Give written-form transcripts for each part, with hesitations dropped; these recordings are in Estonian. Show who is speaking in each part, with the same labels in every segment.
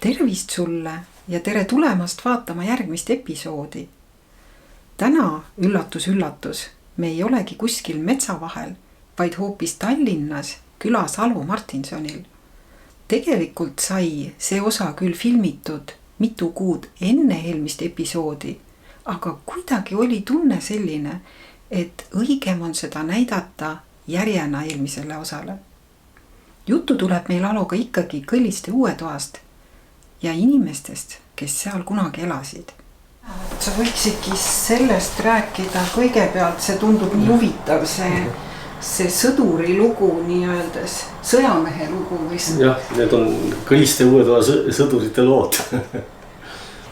Speaker 1: Tervist sulle ja tere tulemast vaatama järgmist episoodi. Täna, üllatus, me ei olegi kuskil metsa vahel, vaid hoopis Tallinnas külas Alu Martinsonil. Tegelikult sai see osa küll filmitud mitu kuud enne eelmist episoodi, aga kuidagi oli tunne selline, et õigem on seda näidata järjena eelmisele osale. Juttu tuleb meil Aluga ikkagi Kõlliste Uuetoast ja inimestest, kes seal kunagi elasid. Sa võiksidki sellest rääkida kõigepealt, see tundub nii huvitav, see sõduri lugu nii öeldes, sõjamehe lugu.
Speaker 2: Jah, need on Kõlliste Uuetoa sõdurite lood.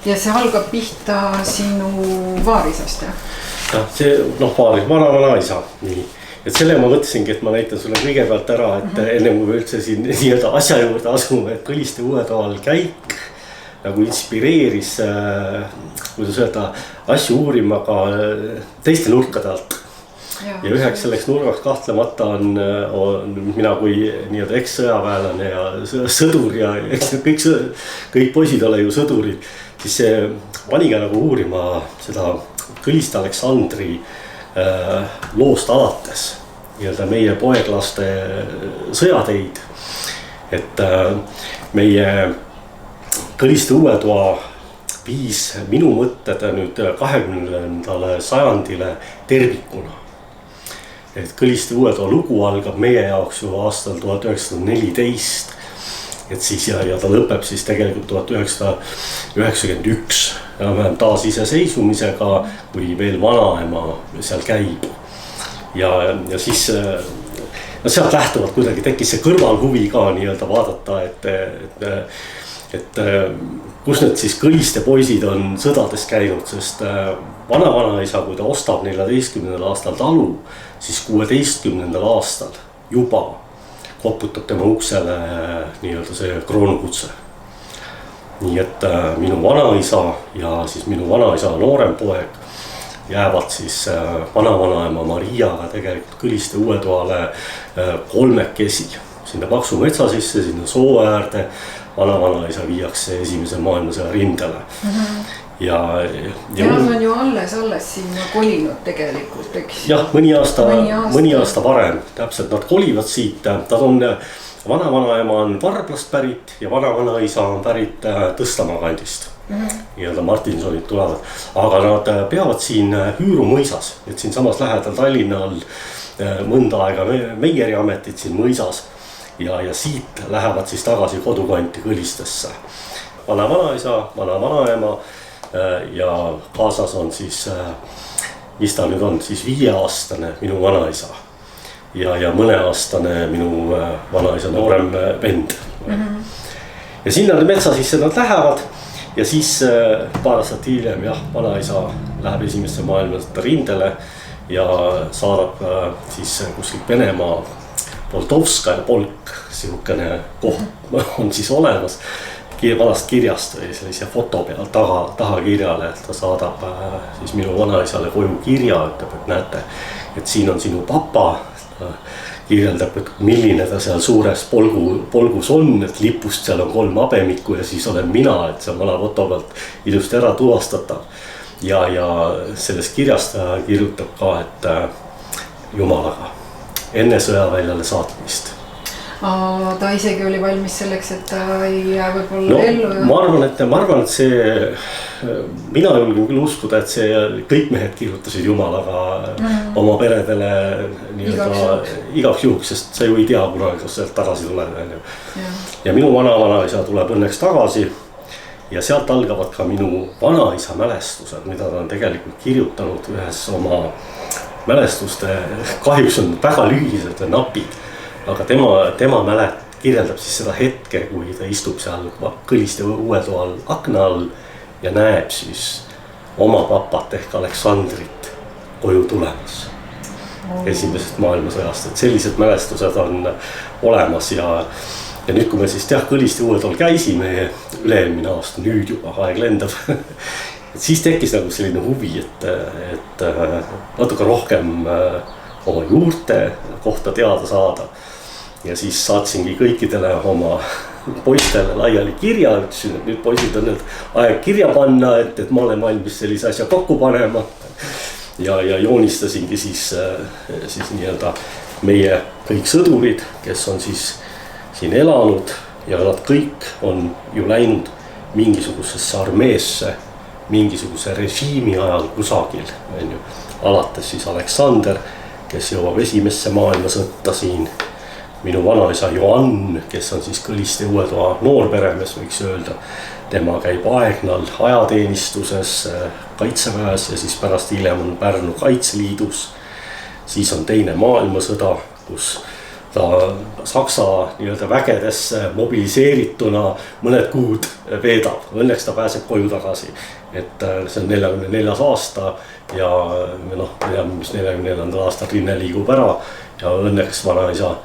Speaker 1: Ja see algab pihta sinu vaarisast, jah?
Speaker 2: Ja, see, vana-isa, nii. Et selle ma mõtlesingi, et ma näitan sulle kõigepealt ära, et enne kui üldse siin nii-öelda asja juurde asume, et Kõlliste Uuetoal käik nagu inspireeris, kuidas öelda, asju uurima ka teiste nurkade alt. Ja üheks selleks nurgaks kahtlemata on mina kui nii-öelda eks-sõjaväelane ja sõdur ja eks kõik poisid ole ju sõdurid, siis see paniga nagu uurima seda Kõlliste Aleksandri loost alates nii-öelda meie poeglaste sõjateid, et meie Kõlliste Uuetoa viis minu mõtted nüüd 20. sajandile tervikuna. Et Kõlliste Uuetoa lugu algab meie jaoks ju aastal 1914, et siis ja ta lõpeb siis tegelikult 1991 enam-vähem taasiseseisvumisega, kui veel vanaema seal käib. Ja siis sealt lähtuvalt kuidagi tekkis see kõrvalhuvi ka nii-öelda vaadata, et kus need siis Kõlliste poisid on sõdades käinud, sest vana-vanaisa, kui ta ostab 14. aastal talu, siis 16. aastal juba koputab tema uksele nii-öelda see kroonukutse. Nii et minu vanaisa ja siis minu vanaisa noorem poeg jäävad siis vana-vanaema Mariaga tegelikult Kõlliste Uuetoale kolmekesi. Sinna paksu metsa sisse, sinna soo äärde, vana-vanaisa viiakse esimese maailmasõja rindele. Ja
Speaker 1: nad on ju alles sinna kolinud tegelikult, eks?
Speaker 2: Jah, mõni aasta varem, täpselt, nad kolivad siit, vana-vanaema on Varblast pärit ja vana-vanaisa on pärit Tõstamaa kandist. Nii-öelda Martinsonid tulevad, aga nad peavad siin Hüüru mõisas, et siin samas lähedal Tallinnal mõnda aega meieriametit siin mõisas ja siit lähevad siis tagasi kodukanti Kõllistesse. Vana-vanaisa, vana-vanaema ja kaasas on siis, mis ta nüüd on, siis 5-aastane minu vanaisa ja mõneaastane minu vanaisa noorem vend. Ja sinna metsa sisse nad lähevad ja siis paar aastat hiljem vanaisa läheb esimesse maailmasõtta rindele ja saadab siis kuskilt Venemaa Poldovskaja polk, sihukene koht on siis olemas vanast kirjast või sellise foto peal taha kirjale, et ta saadab siis minu vanaisale koju kirja, ütleb, et näete, et siin on sinu papa, kirjeldab, et milline ta seal suures polgus on, et lipust seal on 3 habemikku ja siis olen mina, et see on vana foto pealt ilusti ära tuvastatav. Ja sellest kirjast ta kirjutab ka, et jumalaga, enne sõjaväljale saatmist.
Speaker 1: Ta isegi oli valmis selleks, et ta ei jää võib-olla ellu.
Speaker 2: Ma arvan, et see, mina julgen küll uskuda, et see kõik mehed kirjutasid jumalaga oma peredele igaks juhuks, sest sa ju ei tea kunagi, kas sealt tagasi tuleb. Ja minu vana-vanaisa tuleb õnneks tagasi ja sealt algavad ka minu vanaisa mälestused, mida ta on tegelikult kirjutanud ühes oma mälestuste, kahjuks on väga lühised ja napid. Aga tema kirjeldab siis seda hetke, kui ta istub seal Kõlliste Uuetoal akna all ja näeb siis oma papat ehk Aleksandrit koju tulemas esimesest maailmasõjast. Et sellised mälestused on olemas ja nüüd, kui me siis Kõlliste Uuetoal käisime üle-eelmine aasta, nüüd juba aeg lendab, et siis tekkis nagu selline huvi, et natuke rohkem oma juurte kohta teada saada. Ja siis saatsingi kõikidele oma poistele laiali kirja, ütlesin, et nüüd poisid on nüüd aeg kirja panna, et ma olen valmis sellise asja kokku panema. Ja joonistasingi siis nii-öelda meie kõik sõdurid, kes on siis siin elanud ja nad kõik on ju läinud mingisugusesse armeesse, mingisuguse režiimi ajal kusagil, on ju. Alates siis Aleksander, kes jõuab esimesse maailmasõtta siin, minu vanaisa Joann, kes on siis Kõliste Uuetoa noorperemees, võiks öelda. Tema käib Aegnal ajateenistuses kaitseväes ja siis pärast hiljem on Pärnu Kaitseliidus. Siis on teine maailmasõda, kus ta Saksa nii-öelda vägedesse mobiliseerituna mõned kuud veedab. Õnneks ta pääseb koju tagasi. Et see on 44. aasta ja mis 44. aastal Rinne liigub ära ja õnneks vanaisa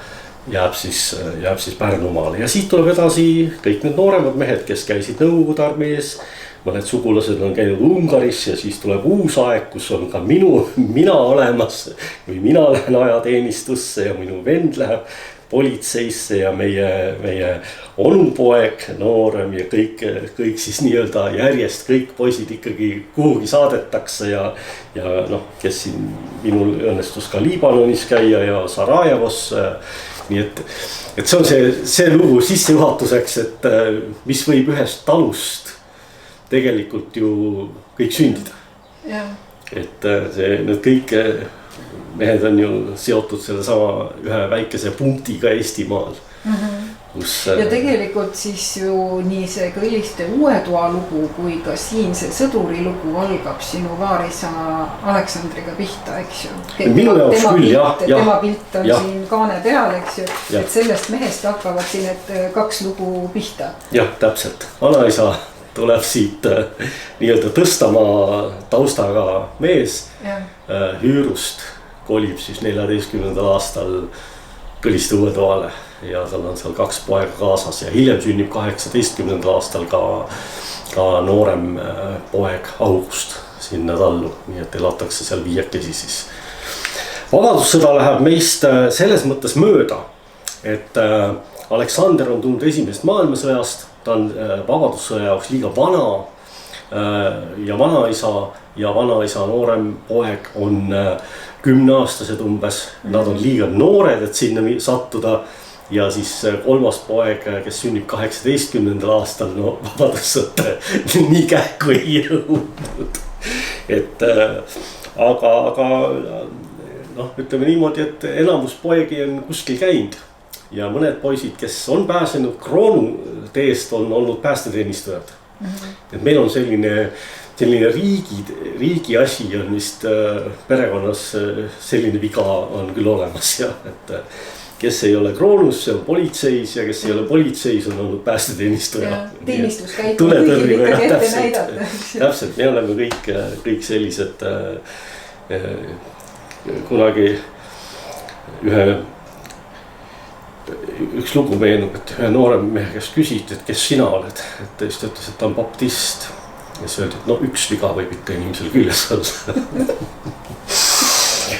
Speaker 2: jääb siis Pärnumaale. Ja siit tuleb edasi kõik need nooremad mehed, kes käisid Nõukogude armees. Mõned sugulased on käinud Ungaris ja siis tuleb uus aeg, kus on ka mina olemas. Või mina lähen ajateenistusse ja minu vend läheb politseisse ja meie onupoeg, noorem ja kõik siis nii-öelda järjest kõik poisid ikkagi kuhugi saadetakse ja kes siin minul õnnestus ka Liibanonis käia ja Sarajevos. Nii et see on see lugu sissejuhatuseks, et mis võib ühest talust tegelikult ju kõik sündida.
Speaker 1: Ja.
Speaker 2: Et need kõik mehed on ju seotud selle sama ühe väikese punktiga Eestimaal. Kus...
Speaker 1: Ja tegelikult siis ju nii see Kõliste Uuetoa lugu kui ka siin see sõduri lugu algab sinu vaarisa Aleksandriga pihta, eks ju.
Speaker 2: Minu jaoks küll, jah.
Speaker 1: Tema pilt on siin kaane peal, eks ju.
Speaker 2: Ja.
Speaker 1: Et sellest mehest hakkavad siin need kaks lugu pihta.
Speaker 2: Jah, täpselt. Vanaisa tuleb siit nii-öelda Tõstamaa taustaga mees Hüürust. Kolib siis 14. aastal Kõliste Uuetoale ja tal on seal 2 poega kaasas ja hiljem sünnib 18. aastal ka noorem poeg August sinna tallu, nii et elatakse seal 5 siis. Vabadussõda läheb meist selles mõttes mööda, et Aleksander on tulnud esimesest maailmasõjast, ta on vabadussõja jaoks liiga vana ja vanaisa noorem poeg on 10-aastased umbes, nad on liiga noored, et sinna sattuda ja siis kolmas poeg, kes sünnib 18. aastal, vabadussõtta nii kähku ei jõudnud. Et aga ütleme niimoodi, et enamus poegi on kuskil käinud ja mõned poisid, kes on pääsenud kroonu teest, on olnud päästeteenistujad. Et meil on selline riigi asi on vist perekonnas selline viga on küll olemas ja et kes ei ole kroonus, see on politseis ja kes ei ole politseis on olnud päästeteenistuja.
Speaker 1: Teenistus käib kõigil ikkagi ette näidata.
Speaker 2: Täpselt, me oleme kõik sellised kunagi üks lugu meenub, et ühe noorem mehe, kes küsiti, et kes sina oled, et ta just ütles, et ta on baptist. Ja siis öeldi, et üks viga võib ikka inimesel küljes olla.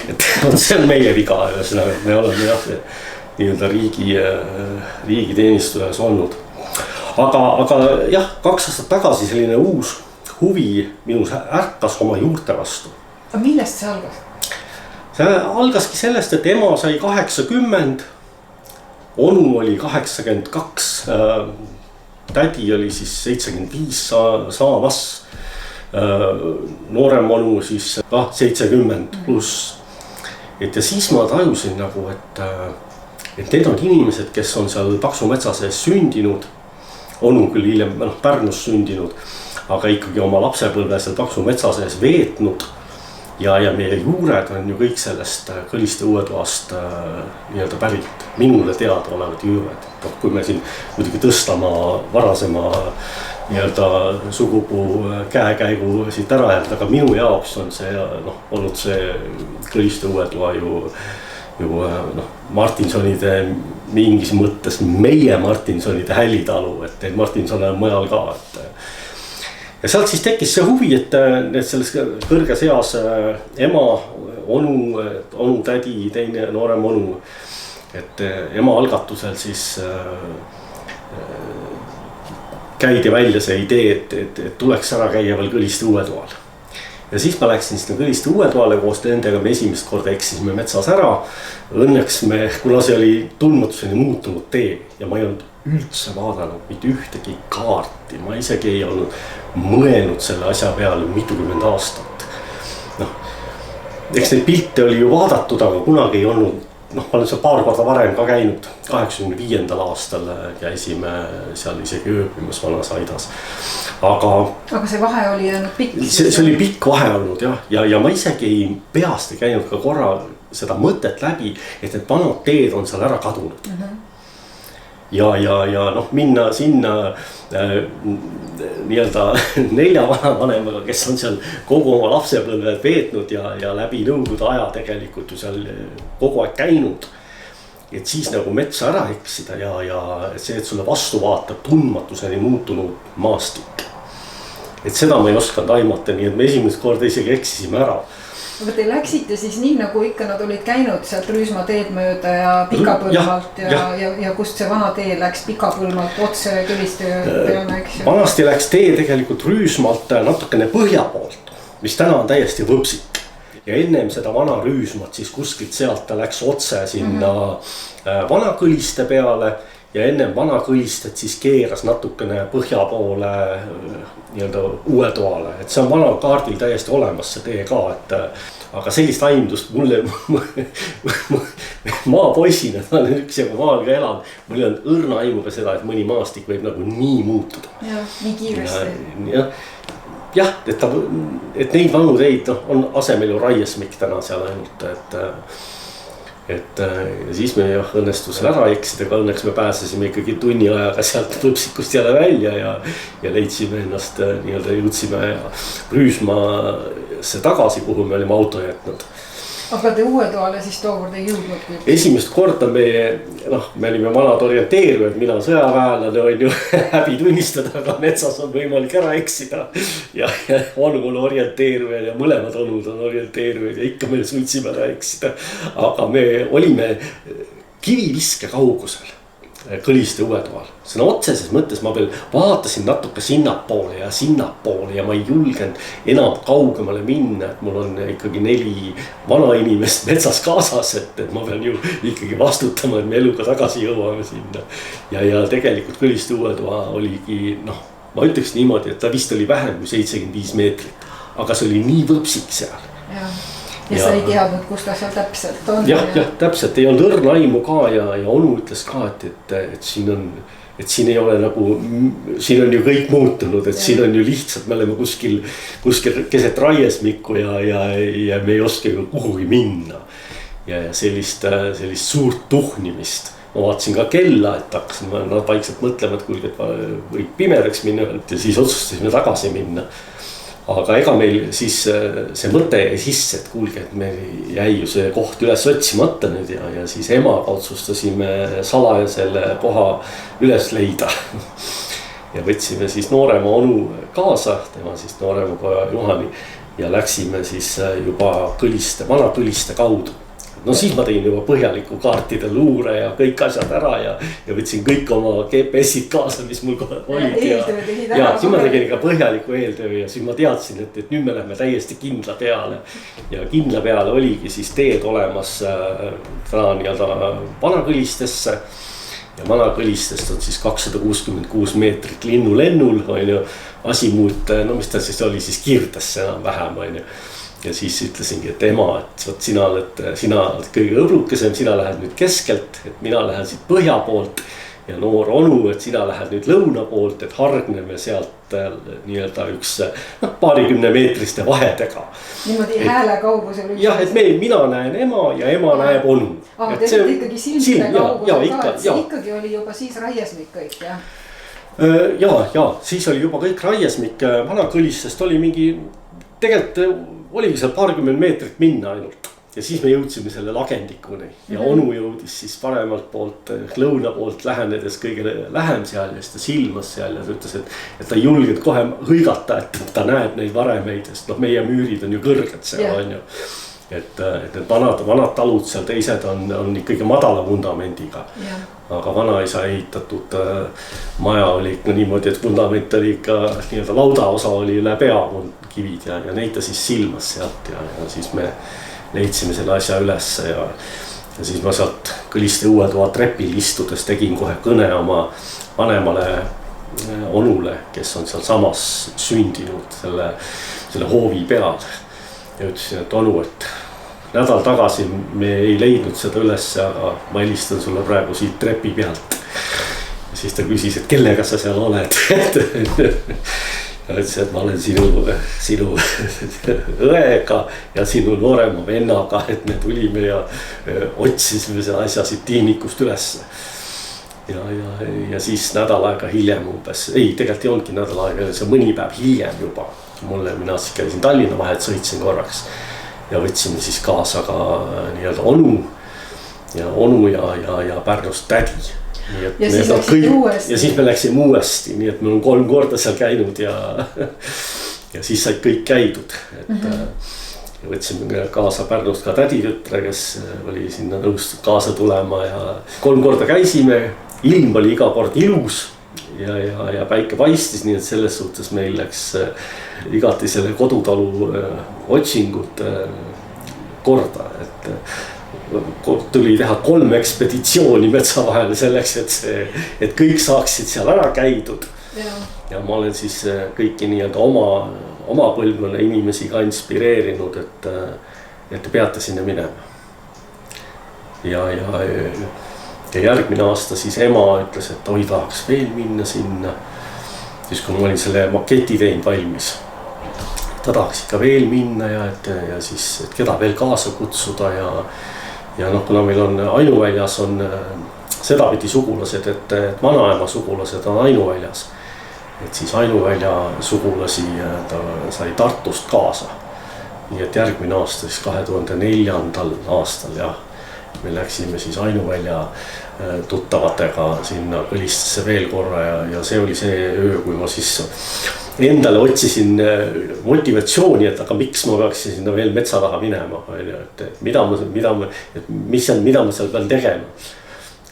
Speaker 2: Et see on meie viga, me oleme jah, nii-öelda riigi teenistujas olnud. Aga jah, 2 aastat tagasi selline uus huvi minus ärkas oma juurte vastu.
Speaker 1: Aga millest see algas?
Speaker 2: See algaski sellest, et ema sai 80, onu oli 82, tädi oli siis 75 saamas, noorem onu siis 70 pluss. Et ja siis ma tajusin nagu, et need on inimesed, kes on seal Paksu metsa sees sündinud, onu küll hiljem Pärnus sündinud, aga ikkagi oma lapsepõlve seal Paksu metsa sees veetnud. Ja meie juured on ju kõik sellest Kõliste Uuetoast nii-öelda pärit, minule teada olevad juured. Kui me siin muidugi Tõstamaa varasema nii-öelda sugupuu käekäigu siit ära jäänud, aga minu jaoks on see olnud see Kõliste Uuetoa ju Martinsonide mingis mõttes meie Martinsonide Hällitalu, et neid Martinsone on mujal ka, ja sealt siis tekkis see huvi, et selles kõrges eas ema, onu tädi, teine noorem onu, et ema algatusel siis käidi välja see idee, et tuleks ära käia veel Kõliste Uuetoal. Ja siis ma läksin sinna Kõliste Uuetoale koos nendega, me esimest korda eksisime metsas ära. Õnneks kuna see oli tundmatuseni muutunud tee ja ma ei olnud üldse vaadanud mitte ühtegi kaarti, ma isegi ei olnud mõelnud selle asja peale mitukümmend aastat. Eks neid pilte oli ju vaadatud, aga kunagi ei olnud, ma olen seal paar korda varem ka käinud, 85. aastal käisime seal isegi ööbimas Vanas Aidas.
Speaker 1: Aga see vahe oli jäänud pikk?
Speaker 2: See oli pikk vahe olnud ja ma isegi peast ei käinud ka korra seda mõtet läbi, et need vanad teed on seal ära kadunud. Ja minna sinna nii-öelda 4 vanavanemaga, kes on seal kogu oma lapsepõlve veetnud ja läbi nõukogude aja tegelikult ju seal kogu aeg käinud. Et siis nagu metsa ära eksida ja see, et sulle vastu vaatab tundmatuseni muutunud maastik. Et seda ma ei osanud aimata, nii et me esimest korda isegi eksisime ära.
Speaker 1: Aga te läksite siis nii, nagu ikka nad olid käinud sealt Rüüsma teed mööda ja Pikapõlmalt ja kust see vana tee läks Pikapõlmalt otse Kõliste peale, eks ju?
Speaker 2: Vanasti läks tee tegelikult Rüüsmalt natukene põhja poolt, mis täna on täiesti võpsik. Ja ennem seda vana Rüüsmat siis kuskilt sealt ta läks otse sinna vana Kõliste peale. Ja ennem vana Kõlistet siis keeras natukene põhja poole nii-öelda Uuetoale. Et see on vanal kaardil täiesti olemas see tee ka, aga sellist aimdust mulle maapoisina, ma olen üks jagu maal ka elanud, mul ei olnud õrna aimuga seda, et mõni maastik võib nagu nii muutuda.
Speaker 1: Nii kiiresti.
Speaker 2: Jah, et neid vanu teid on asemel ju raiesmik täna seal ainult, et siis me õnnestus ära eksida, aga õnneks me pääsesime ikkagi tunni ajaga sealt võpsikust jälle välja ja leidsime ennast nii-öelda jõudsime Rüüsmaasse tagasi, kuhu me olime auto jätnud.
Speaker 1: Aga te Uuetoale siis tookord ei jõudnud?
Speaker 2: Esimest korda me olime vanad orienteerujad, mina sõjaväelane on ju häbi tunnistada, aga metsas on võimalik ära eksida. Ja onu on orienteerujad ja mõlemad onud on orienteerujad ja ikka me suutsime ära eksida. Aga me olime kiviviske kaugusel Kõliste Uuetoal. Sõna otseses mõttes ma veel vaatasin natuke sinnapoole ja ma ei julgenud enam kaugemale minna, et mul on ikkagi 4 vanainimest metsas kaasas, et ma pean ju ikkagi vastutama, et me eluga tagasi jõuame sinna. Ja tegelikult Kõliste Uuetoa oligi, ma ütleks niimoodi, et ta vist oli vähem kui 75 meetrit, aga see oli nii võpsik seal.
Speaker 1: Ja sa ei teadnud, kus ta seal täpselt on.
Speaker 2: Jah, täpselt, ei olnud õrna aimu ka ja onu ütles ka, et siin ei ole nagu, siin on ju kõik muutunud, et siin on ju lihtsalt, me oleme kuskil keset raiesmikku ja me ei oska ju kuhugi minna. Ja sellist suurt tuhnimist. Ma vaatasin ka kella, et hakkasin vaikselt mõtlema, et kuulge, et võib pimedaks minna ja siis otsustasime tagasi minna. Aga ega meil siis see mõte jäi sisse, et kuulge, et meil jäi ju see koht üles otsimata nüüd ja siis emaga otsustasime salaja selle koha üles leida. Ja võtsime siis noorema onu kaasa, tema siis noorema poja Juhani ja läksime siis juba vana Kõliste kaudu. No siis ma tegin juba põhjaliku kaartide luure ja kõik asjad ära ja võtsin kõik oma GPS-id kaasa, mis mul olid. Ja siis ma tegin ka põhjaliku eeltöö ja siis ma teadsin, et nüüd me läheme täiesti kindla peale. Ja kindla peale oligi siis teed olemas täna nii-öelda Vana Kõlistesse. Ja Vana Kõlistest on siis 266 meetrit linnulennul, on ju, asimuut, mis ta siis oli siis Kirdesse enam vähem, on ju. Ja siis ütlesingi, et ema, et sina oled kõige õbrukesem, sina lähed nüüd keskelt, et mina lähen siit põhja poolt ja noor onu, et sina lähed nüüd lõuna poolt, et hargneme sealt nii-öelda üks paarikümne meetriste vahedega.
Speaker 1: Niimoodi hääle kaugusel.
Speaker 2: Jah, et mina näen ema ja ema näeb onu.
Speaker 1: Te olete ikkagi silmide kaugusel ka, et see ikkagi oli juba siis raiesmik kõik, jah?
Speaker 2: Ja, siis oli juba kõik raiesmik, Vana Kõlistest oli mingi, tegelikult oligi seal paarkümmend meetrit minna ainult ja siis me jõudsime selle lagendikuni ja onu jõudis siis paremalt poolt, lõuna poolt lähenedes kõige lähem seal ja siis ta silmas seal ja ta ütles, et ta ei julgenud kohe hõigata, et ta näeb neid varemeid, sest meie müürid on ju kõrged seal, on ju. et need vanad talud seal teised on ikkagi madala vundamendiga. Aga vanaisa ehitatud maja oli ikka niimoodi, et vundament oli ikka nii-öelda laudaosa oli üle pea kivid ja neid ta siis silmas sealt ja siis me leidsime selle asja ülesse ja siis ma sealt Kõliste uue toa trepil istudes tegin kohe kõne oma vanemale onule, kes on seal samas sündinud selle hoovi peal. Ja ütlesin, et onu, et nädal tagasi me ei leidnud seda ülesse, aga ma helistan sulle praegu siit trepi pealt. Ja siis ta küsis, et kellega sa seal oled. Ja ütles, et ma olen sinu õega ja sinu noorema vennaga, et me tulime ja otsisime selle asja siit tiinikust ülesse. Ja siis nädal aega hiljem umbes, ei tegelikult ei olnudki nädal aega, see mõni päev hiljem juba. Mina siis käisin Tallinna vahet, sõitsin korraks ja võtsime siis kaasa ka nii-öelda onu ja Pärnust tädi.
Speaker 1: Ja siis läksime uuesti.
Speaker 2: Ja siis me läksime uuesti, nii et me oleme 3 korda seal käinud ja siis said kõik käidud. Võtsime kaasa Pärnust ka täditütre, kes oli sinna nõustud kaasa tulema ja 3 korda käisime, ilm oli iga kord ilus ja päike paistis, nii et selles suhtes meil läks igati selle kodutalu otsingud korda, et tuli teha 3 ekspeditsiooni metsa vahel selleks, et kõik saaksid seal ära käidud. Ja ma olen siis kõiki nii-öelda oma põlvkonna inimesi ka inspireerinud, et te peate sinna minema. Ja järgmine aasta siis ema ütles, et oi tahaks veel minna sinna. Siis kui ma olin selle maketi teinud valmis, ta tahaks ikka veel minna ja siis et keda veel kaasa kutsuda ja kuna meil on Ainuväljas on sedapidi sugulased, et vanaema sugulased on Ainuväljas. Et siis Ainuvälja sugulasi ta sai Tartust kaasa. Nii et järgmine aasta siis 2004. aastal ja me läksime siis Ainuvälja tuttavatega sinna Kõlistesse veel korra ja see oli see öö, kui ma siis endale otsisin motivatsiooni, et aga miks ma peaksin sinna veel metsa taha minema, et mida ma seal pean tegema.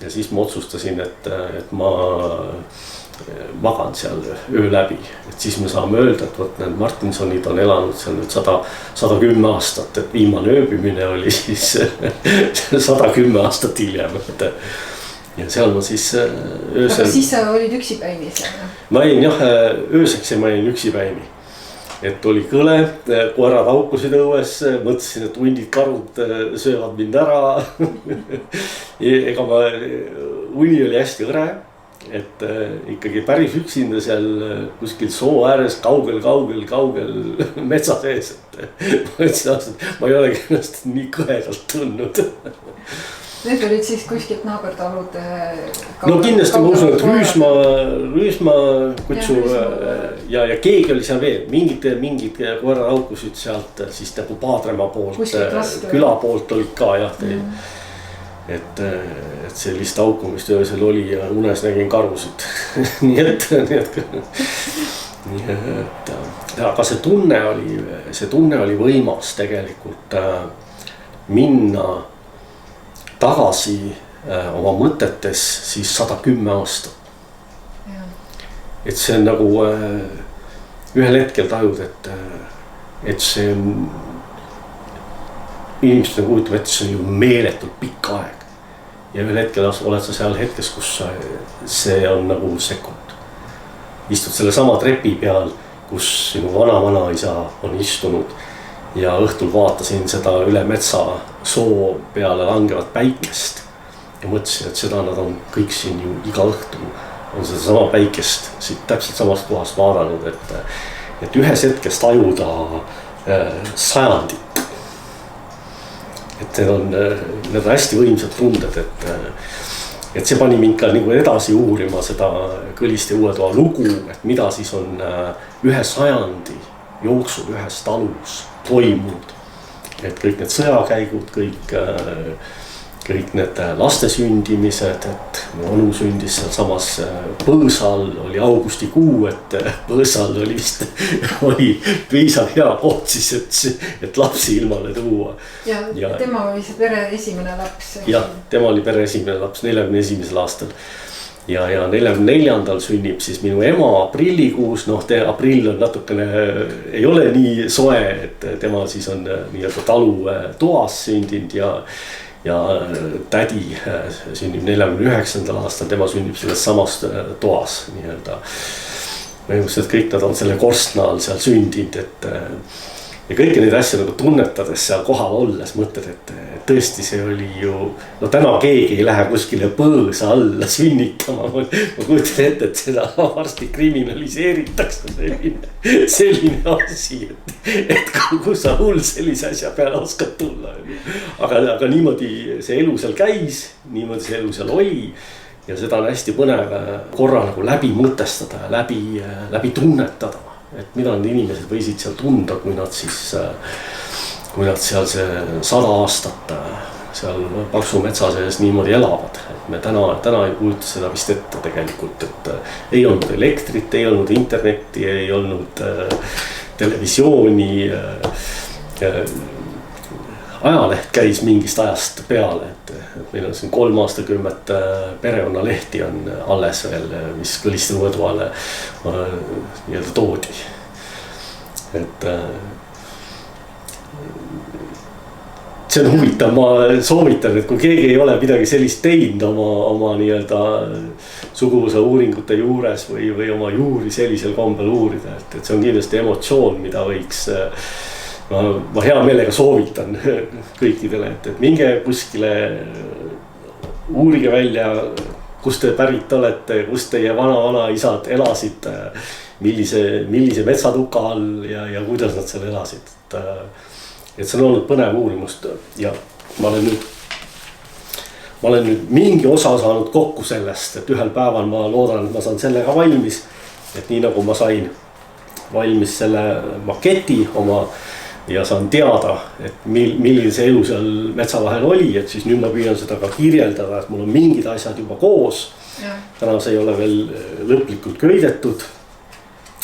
Speaker 2: Ja siis ma otsustasin, et ma magan seal öö läbi, et siis me saame öelda, et võt need Martinsonid on elanud seal nüüd 110 aastat, et viimane ööbimine oli siis 110 aastat hiljem, ja seal ma siis öösel.
Speaker 1: Aga siis sa olid üksipäini seal?
Speaker 2: Ma jäin jah ööseks ja ma jäin üksipäini, et oli kõle, koerad haukusid õues, mõtlesin, et hundid, karud söövad mind ära. Ega uni oli hästi hõre. Et ikkagi päris üksinda seal kuskil soo ääres kaugel metsa sees, ma ei olegi ennast nii kõhedalt tundnud.
Speaker 1: Need olid siis kuskilt naabertalud?
Speaker 2: No kindlasti ma usun, et rüüsma kutsu ja keegi oli seal veel, mingid koerad haukusid sealt siis nagu Paadremaa poolt, küla poolt olid ka jah. Et sellist haukumist öösel oli ja unes nägin karusid. nii et aga see tunne oli võimas tegelikult minna tagasi oma mõtetes siis 110 aastat. Et see on nagu ühel hetkel tajud, et see on inimesed kujutab, et see on ju meeletult pikk aeg. Ja ühel hetkel oled sa seal hetkes, kus see on nagu sekund. Istud selle sama trepi peal, kus sinu vana-vanaisa on istunud ja õhtul vaatasin seda üle metsa soo peale langevat päikest ja mõtlesin, et seda nad on kõik siin ju iga õhtu on seda sama päikest siit täpselt samast kohast vaadanud, et ühes hetkes tajuda sajandit. Et need on hästi võimsad tunded, et see pani mind ka nagu edasi uurima seda Kõliste uue toa lugu, et mida siis on ühe sajandi jooksul ühes talus toimunud. Et kõik need sõjakäigud, kõik kõik need laste sündimised, et onu sündis seal samas Põõsal, oli augustikuu, et Põõsal oli vist, oli piisav hea koht siis, et lapsi ilmale tuua.
Speaker 1: Ja tema oli see pere esimene laps.
Speaker 2: Jah, tema oli pere esimene laps 41. aastal. Ja 44. sünnib siis minu ema aprillikuus, aprill on natukene, ei ole nii soe, et tema siis on nii-öelda talu toas sündinud ja tädi sünnib 49. aastal, tema sünnib selles samast toas nii-öelda. Põhimõtteliselt kõik nad on selle korstna all seal sündinud, ja kõiki neid asju nagu tunnetades seal kohal olles mõtled, et tõesti see oli ju, täna keegi ei lähe kuskile Põõsa alla sünnitama. Ma kujutan ette, et seda varsti kriminaliseeritakse selline asi, et kui sa hull sellise asja peale oskad tulla. Aga niimoodi see elu seal käis, niimoodi see elu seal oli. Ja seda on hästi põnev korra nagu läbi mõtestada ja läbi tunnetada. Et mida need inimesed võisid seal tunda, kui nad seal see 100 aastat seal paksu metsa sees niimoodi elavad. Et me täna ei kujuta seda vist ette tegelikult, et ei olnud elektrit, ei olnud internetti, ei olnud televisiooni. Ajaleht käis mingist ajast peale, et meil on siin 3 aastakümmet perekonnalehti on alles veel, mis Kõliste Mõõduale nii-öelda toodi. Et see on huvitav, ma soovitan, et kui keegi ei ole midagi sellist teinud oma nii-öelda suguvõsa uuringute juures või oma juuri sellisel kombel uurida, et see on kindlasti emotsioon, mida võiks ma hea meelega soovitan kõikidele, et minge kuskile, uurige välja, kust te pärit olete, kust teie vana-isad elasid, millise metsatuka all ja kuidas nad seal elasid. Et see on olnud põnev uurimust ja ma olen nüüd mingi osa saanud kokku sellest, et ühel päeval ma loodan, et ma saan sellega valmis, et nii nagu ma sain valmis selle maketi oma ja saan teada, et milline see elu seal metsa vahel oli, et siis nüüd ma püüan seda ka kirjeldada, et mul on mingid asjad juba koos. Täna see ei ole veel lõplikult köidetud.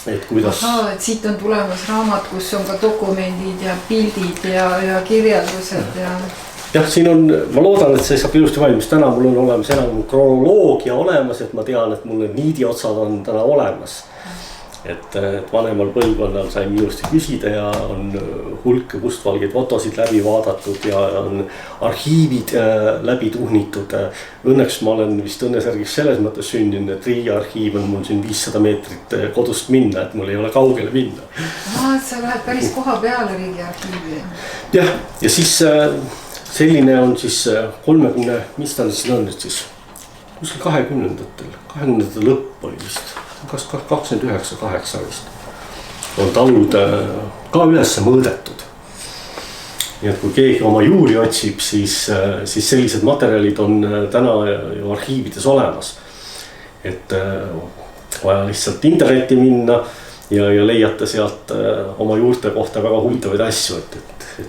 Speaker 2: Et kuidas...
Speaker 1: et siit on tulemas raamat, kus on ka dokumendid ja pildid ja kirjeldused ja...
Speaker 2: Jah, siin on, ma loodan, et see saab ilusti valmis. Täna mul on olemas enam kronoloogia olemas, et ma tean, et mul need niidiotsad on täna olemas. Et vanemal põlvkonnal sain ilusti küsida ja on hulk mustvalgeid fotosid läbi vaadatud ja on arhiivid läbi tuhnitud. Õnneks ma olen vist õnnesärgis selles mõttes sündinud, et Riigiarhiiv on mul siin 500 meetrit kodust minna, et mul ei ole kaugele minna.
Speaker 1: Et sa lähed päris koha peale Riigiarhiivi.
Speaker 2: Jah, ja siis selline on siis 30, mis ta siin on nüüd siis? Kuskil 20. lõpp oli vist. Kas 29-8 vist on talud ka üles mõõdetud. Nii et kui keegi oma juuri otsib, siis sellised materjalid on täna ju arhiivides olemas. Et vaja lihtsalt internetti minna ja leiate sealt oma juurte kohta väga huvitavaid asju.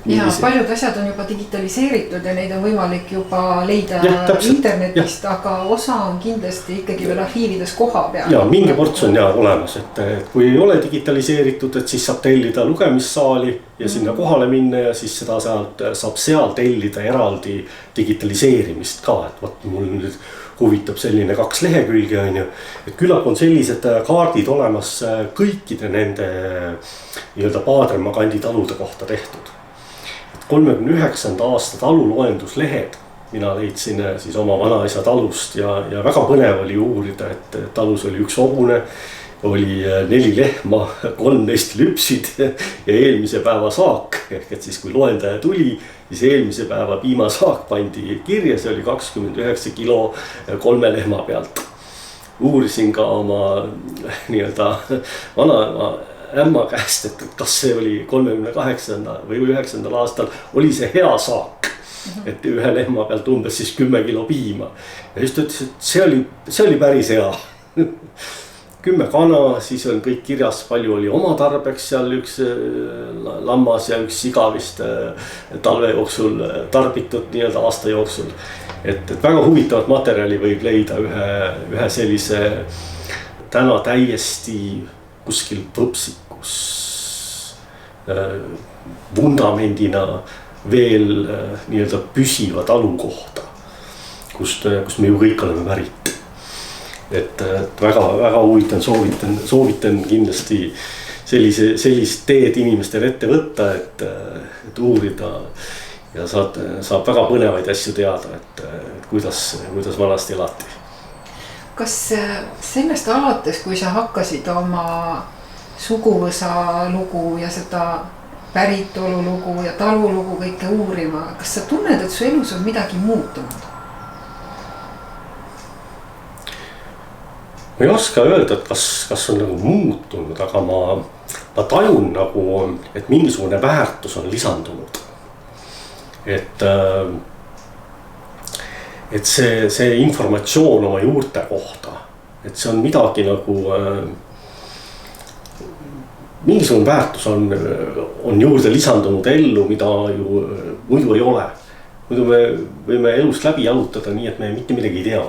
Speaker 1: Ja paljud asjad on juba digitaliseeritud ja neid on võimalik juba leida internetist, aga osa on kindlasti ikkagi veel arhiivides koha peal.
Speaker 2: Ja mingi ports on olemas, et kui ei ole digitaliseeritud, et siis saab tellida lugemissaali ja sinna kohale minna ja siis seda saab seal tellida eraldi digitaliseerimist ka, et võt mul nüüd huvitab selline 2 lehekülge on ju, et küllap on sellised kaardid olemas kõikide nende nii-öelda Paadremaa kandi talude kohta tehtud. 39. aasta taluloenduslehed mina leidsin siis oma vanaisa talust ja väga põnev oli uurida, et talus oli 1 hobune, oli 4 lehma, 3 neist lüpsid ja eelmise päeva saak. Ehk et siis kui loendaja tuli, siis eelmise päeva piimasaak pandi kirja, see oli 29 kilo 3 lehma pealt. Uurisin ka oma nii-öelda vanaema ämma käest, et kas see oli 38. või 9. aastal, oli see hea saak, et 1 lehma pealt umbes siis 10 kilo piima. Ja just ütles, et see oli päris hea. 10 kana, siis on kõik kirjas, palju oli oma tarbeks seal 1 lammas ja 1 siga vist talve jooksul tarbitud nii-öelda aasta jooksul. et väga huvitavat materjali võib leida ühe sellise täna täiesti kuskil võpsikus vundamendina veel nii-öelda püsiva talu kohta, kust me ju kõik oleme pärit. Et väga huvitav, soovitan kindlasti sellist teed inimestel ette võtta, et uurida ja saab väga põnevaid asju teada, et kuidas vanasti elati.
Speaker 1: Kas sellest alates, kui sa hakkasid oma suguvõsa lugu ja seda päritolu lugu ja talulugu kõike uurima, kas sa tunned, et su elus on midagi muutunud?
Speaker 2: Ma ei oska öelda, et kas on nagu muutunud, aga ma tajun nagu, et mingisugune väärtus on lisandunud. Et see informatsioon oma juurte kohta, et see on midagi nagu, mingisugune väärtus on juurde lisandunud ellu, mida ju muidu ei ole. Muidu me võime elust läbi jalutada nii, et me mitte midagi ei tea.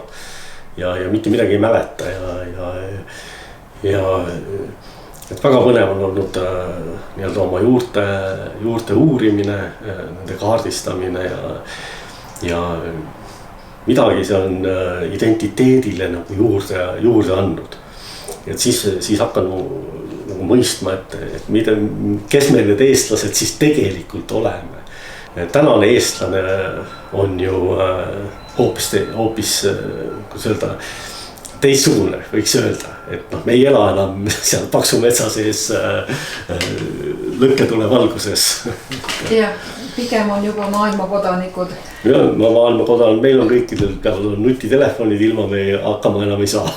Speaker 2: Ja mitte midagi ei mäleta ja et väga põnev on olnud nii-öelda oma juurte uurimine, nende kaardistamine ja midagi see on identiteedile nagu juurde andnud. Et siis hakkan nagu mõistma, et kes me need eestlased siis tegelikult oleme. Tänane eestlane on ju hoopis, kuidas öelda, teistsugune, võiks öelda, et me ei ela enam seal paksu metsa sees lõkketule valguses.
Speaker 1: Jah, pigem on juba maailmakodanikud.
Speaker 2: Ja, maailmakodanikud, meil on kõikidel peavad olla nutitelefonid, ilma me hakkama enam ei saa.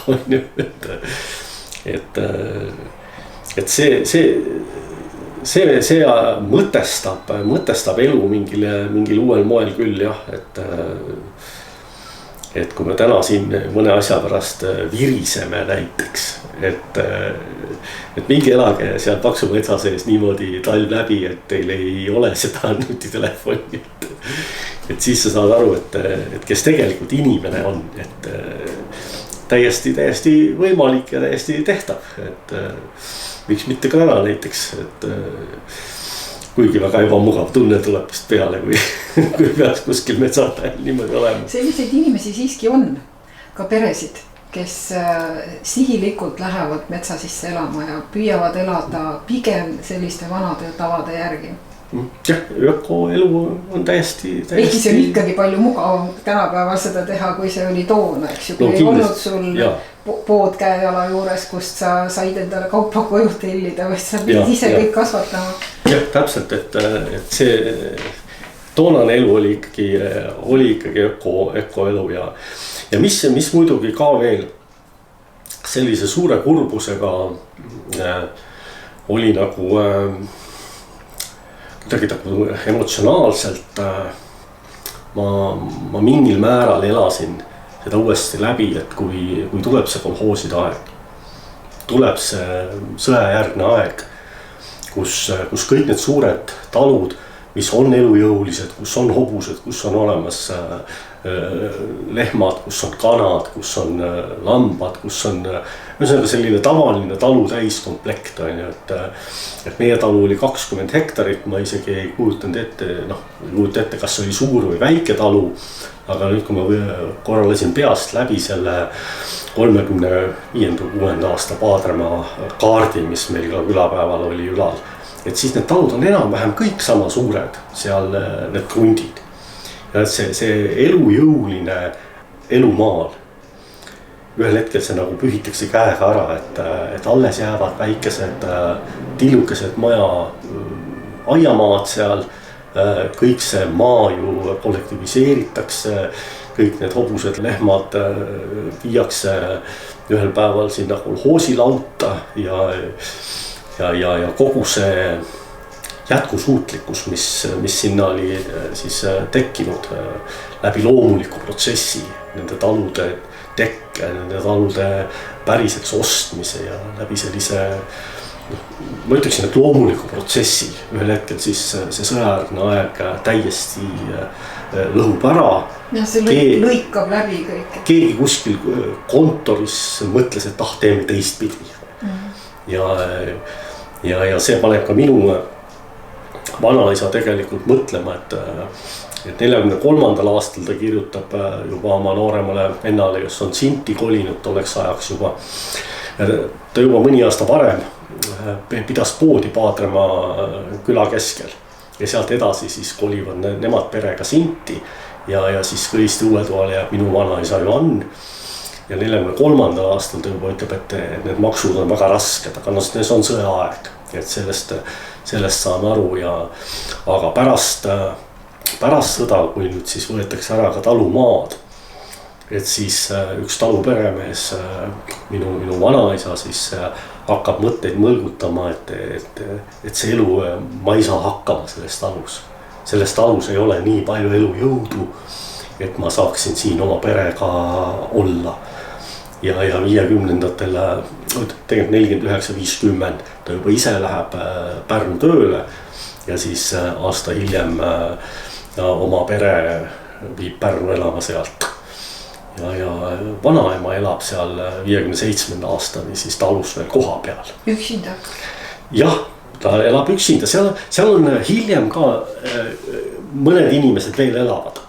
Speaker 2: Et see mõtestab elu mingil uuel moel küll jah, et kui me täna siin mõne asja pärast viriseme näiteks, et mingi elage seal paksu metsa sees niimoodi talv läbi, et teil ei ole seda nutitelefoni, et siis sa saad aru, et kes tegelikult inimene on, et täiesti võimalik ja täiesti tehtav, et miks mitte ka täna näiteks, et kuigi väga ebamugav tunne tuleb vist peale, kui peaks kuskil metsatäel niimoodi olema.
Speaker 1: Selliseid inimesi siiski on, ka peresid, kes sihilikult lähevad metsa sisse elama ja püüavad elada pigem selliste vanade tavade järgi.
Speaker 2: Jah, ökoelu on täiesti...
Speaker 1: Ehkki see on ikkagi palju mugavam tänapäeval seda teha, kui see oli toona, eks ju, kui ei olnud sul pood käejala juures, kust sa said endale kaupa koju tellida, või sa pidid ise kõik kasvatama.
Speaker 2: Jah, täpselt, et see toonane elu oli ikkagi ökoelu ja mis muidugi ka veel sellise suure kurbusega oli nagu kuidagi nagu emotsionaalselt ma mingil määral elasin seda uuesti läbi, et kui tuleb see kolhooside aeg, tuleb see sõjajärgne aeg, kus kõik need suured talud, mis on elujõulised, kus on hobused, kus on olemas lehmad, kus on kanad, kus on lambad, kus on selline tavaline talu täiskomplekt, et meie talu oli 20 hektarit, ma isegi ei kujutanud ette, kas see oli suur või väike talu, aga nüüd, kui ma korralasin peast läbi selle 35-6 aasta Paadremaa kaardi, mis meil ka külapäeval oli ülal, et siis need talud on enam-vähem kõik sama suured, seal need krundid. Ja see elujõuline elumaal, ühel hetkel see nagu pühitakse käega ära, et alles jäävad väikesed tillukesed maja aiamaad seal, kõik see maa ju kollektiviseeritakse, kõik need hobused, lehmad viiakse ühel päeval sinna kolhoosilauta ja kogu see jätkusuutlikkus, mis sinna oli siis tekkinud läbi loomuliku protsessi, nende talude tekke, nende talude päriseks ostmise ja läbi sellise ma ütleksin, et loomuliku protsessi ühel hetkel siis see sõjajärgne aeg täiesti lõhub ära.
Speaker 1: Ja see lõikab läbi kõik.
Speaker 2: Keegi kuskil kontoris mõtles, et teeme teistpidi. Ja see paneb ka minu vanaisa tegelikult mõtlema, et 43. aastal ta kirjutab juba oma nooremale vennale, kes on Sinti kolinud tolleks ajaks juba. Ta juba mõni aasta varem pidas poodi Paadremaa küla keskel ja sealt edasi siis kolivad nemad perega Sinti ja siis ka Eesti Uuetoale jääb minu vanaisa Johann. Ja 43. aastal ta juba ütleb, et need maksud on väga rasked, aga see on sõjaaeg, et sellest saan aru aga pärast sõda, kui nüüd siis võetakse ära ka talumaad, et siis üks taluperemees, minu vanaisa siis hakkab mõtteid mõlgutama, et see elu, ma ei saa hakkama selles talus. Selles talus ei ole nii palju elujõudu, et ma saaksin siin oma perega olla. Ja 50-ndatel, tegelikult 49-50, ta juba ise läheb Pärnu tööle ja siis aasta hiljem oma pere viib Pärnu elama sealt. Ja vanaema elab seal 57. aastani siis talus veel koha peal.
Speaker 1: Üksinda?
Speaker 2: Jah, ta elab üksinda, seal on hiljem ka mõned inimesed veel elavad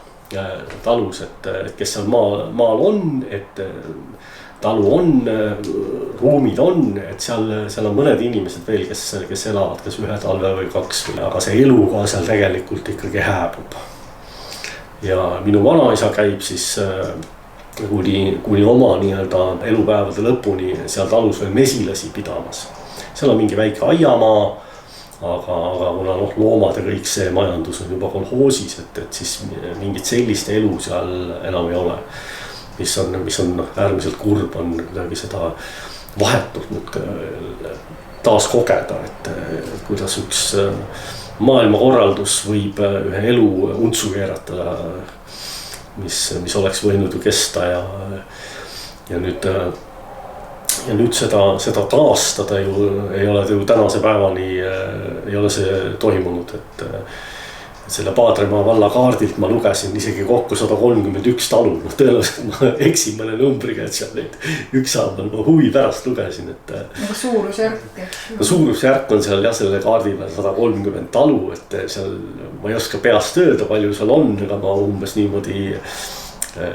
Speaker 2: talus, et kes seal maal on, et talu on, ruumid on, et seal on mõned inimesed veel, kes elavad kas ühe talve või 2, aga see elu ka seal tegelikult ikkagi hääbub. Ja minu vanaisa käib siis kuni oma nii-öelda elupäevade lõpuni seal talus veel mesilasi pidamas. Seal on mingi väike aiamaa, aga kuna loomad ja kõik see majandus on juba kolhoosis, et siis mingit sellist elu seal enam ei ole. Mis on äärmiselt kurb, on kuidagi seda vahetult nüüd taas kogeda, et kuidas üks maailmakorraldus võib ühe elu untsu keerata, mis oleks võinud ju kesta ja nüüd seda taastada ei ole ju tänase päevani ei ole see toimunud, et selle Paadremaa valla kaardilt ma lugesin isegi kokku 131 talu. Tõenäoliselt ma eksin mõne numbriga, et seal neid ükshaaval ma huvi pärast lugesin, et
Speaker 1: suurusjärk.
Speaker 2: Suurusjärk on seal selle kaardi peal 130 talu, et seal ma ei oska peast öelda, palju seal on, aga ma umbes niimoodi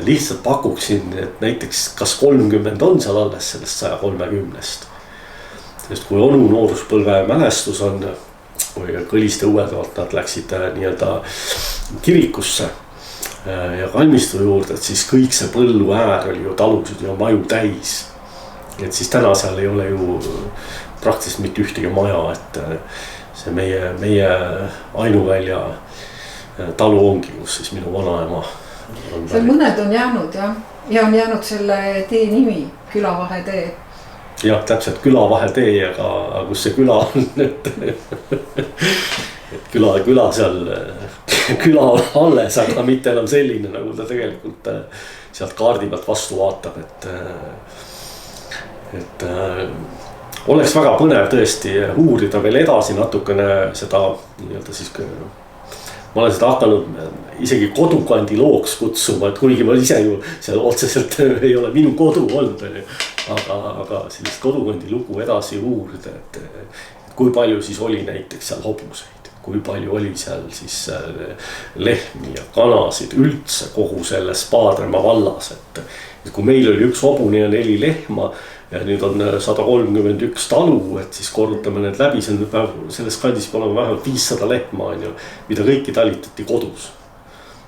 Speaker 2: lihtsalt pakuksin, et näiteks kas 30 on seal alles sellest 130-st. Sest kui onu nooruspõlve mälestus on, kui Kõliste Uuetoalt nad läksid nii-öelda kirikusse ja kalmistu juurde, et siis kõik see põllu äär oli ju talusid ja maju täis. Et siis täna seal ei ole ju praktiliselt mitte ühtegi maja, et see meie ainuvälja talu ongi, kus siis minu vanaema on.
Speaker 1: Seal mõned on jäänud ja on jäänud selle tee nimi, Külavahe tee.
Speaker 2: Jah, täpselt Külavahe tee, aga kus see küla on, et küla seal, küla on alles, aga mitte enam selline, nagu ta tegelikult sealt kaardi pealt vastu vaatab, et oleks väga põnev tõesti uurida veel edasi natukene seda nii-öelda siis ma olen seda hakanud isegi kodukandi looks kutsuma, et kuigi ma ise ju seal otseselt ei ole minu kodu olnud, aga sellist kodukandi lugu edasi uurida, et kui palju siis oli näiteks seal hobuseid, kui palju oli seal siis lehmi ja kanasid üldse kogu selles Paadremaa vallas, et kui meil oli üks hobune ja 4 lehma ja nüüd on 131 talu, et siis korrutame need läbi, selles kandis peab olema vähemalt 500 lehma, mida kõiki talitati kodus.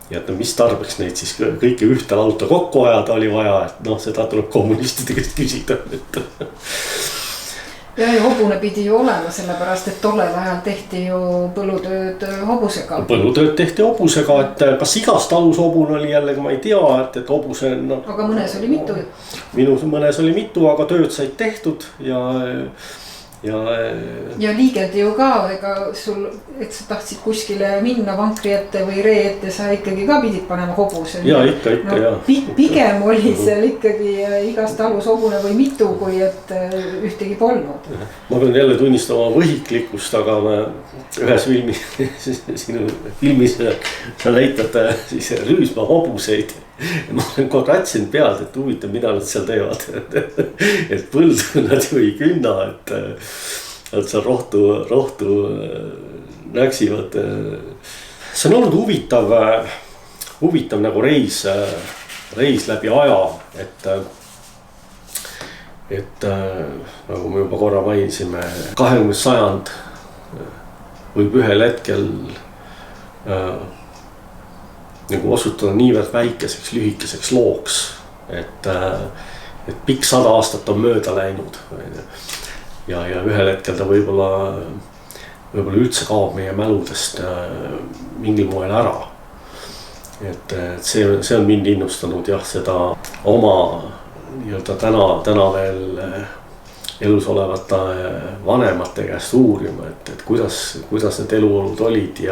Speaker 2: Ja et mis tarbeks neid siis kõike ühte lauta kokku ajada oli vaja, et seda tuleb kommunistide käest küsida.
Speaker 1: Ja hobune pidi ju olema, sellepärast, et tollel ajal tehti ju põlutööd hobusega.
Speaker 2: Põlutööd tehti hobusega, et kas igas talus hobune oli jällegi, ma ei tea, et hobuse
Speaker 1: Aga mõnes oli mitu.
Speaker 2: Mõnes oli mitu, aga tööd said tehtud ja
Speaker 1: ja liiged ju ka, ega sul, et sa tahtsid kuskile minna vankri ette või ree ette, sa ikkagi ka pidid panema hobuse.
Speaker 2: Ja ikka no, ja.
Speaker 1: Pigem oli seal ikkagi igas talus hobune või mitu, kui et ühtegi polnud.
Speaker 2: Ma pean jälle tunnistama võhiklikkust, aga ma ühes sinu filmis sa näitad siis rüüsma hobuseid. Ma olen kogu ratsinud pealt, et huvitav, mida nad seal teevad. Et põldu nad ju ei künna, et seal rohtu näksivad. See on olnud huvitav nagu reis läbi aja, et nagu me juba korra mainisime, 20. sajand võib ühel hetkel nagu osutuda niivõrd väikeseks, lühikeseks looks, et pikk 100 aastat on mööda läinud. Ja ühel hetkel ta võib-olla üldse kaob meie mäludest mingil moel ära. Et see on mind innustanud jah, seda oma nii-öelda täna veel elus olevate vanemate käest uurima, et kuidas need eluolud olid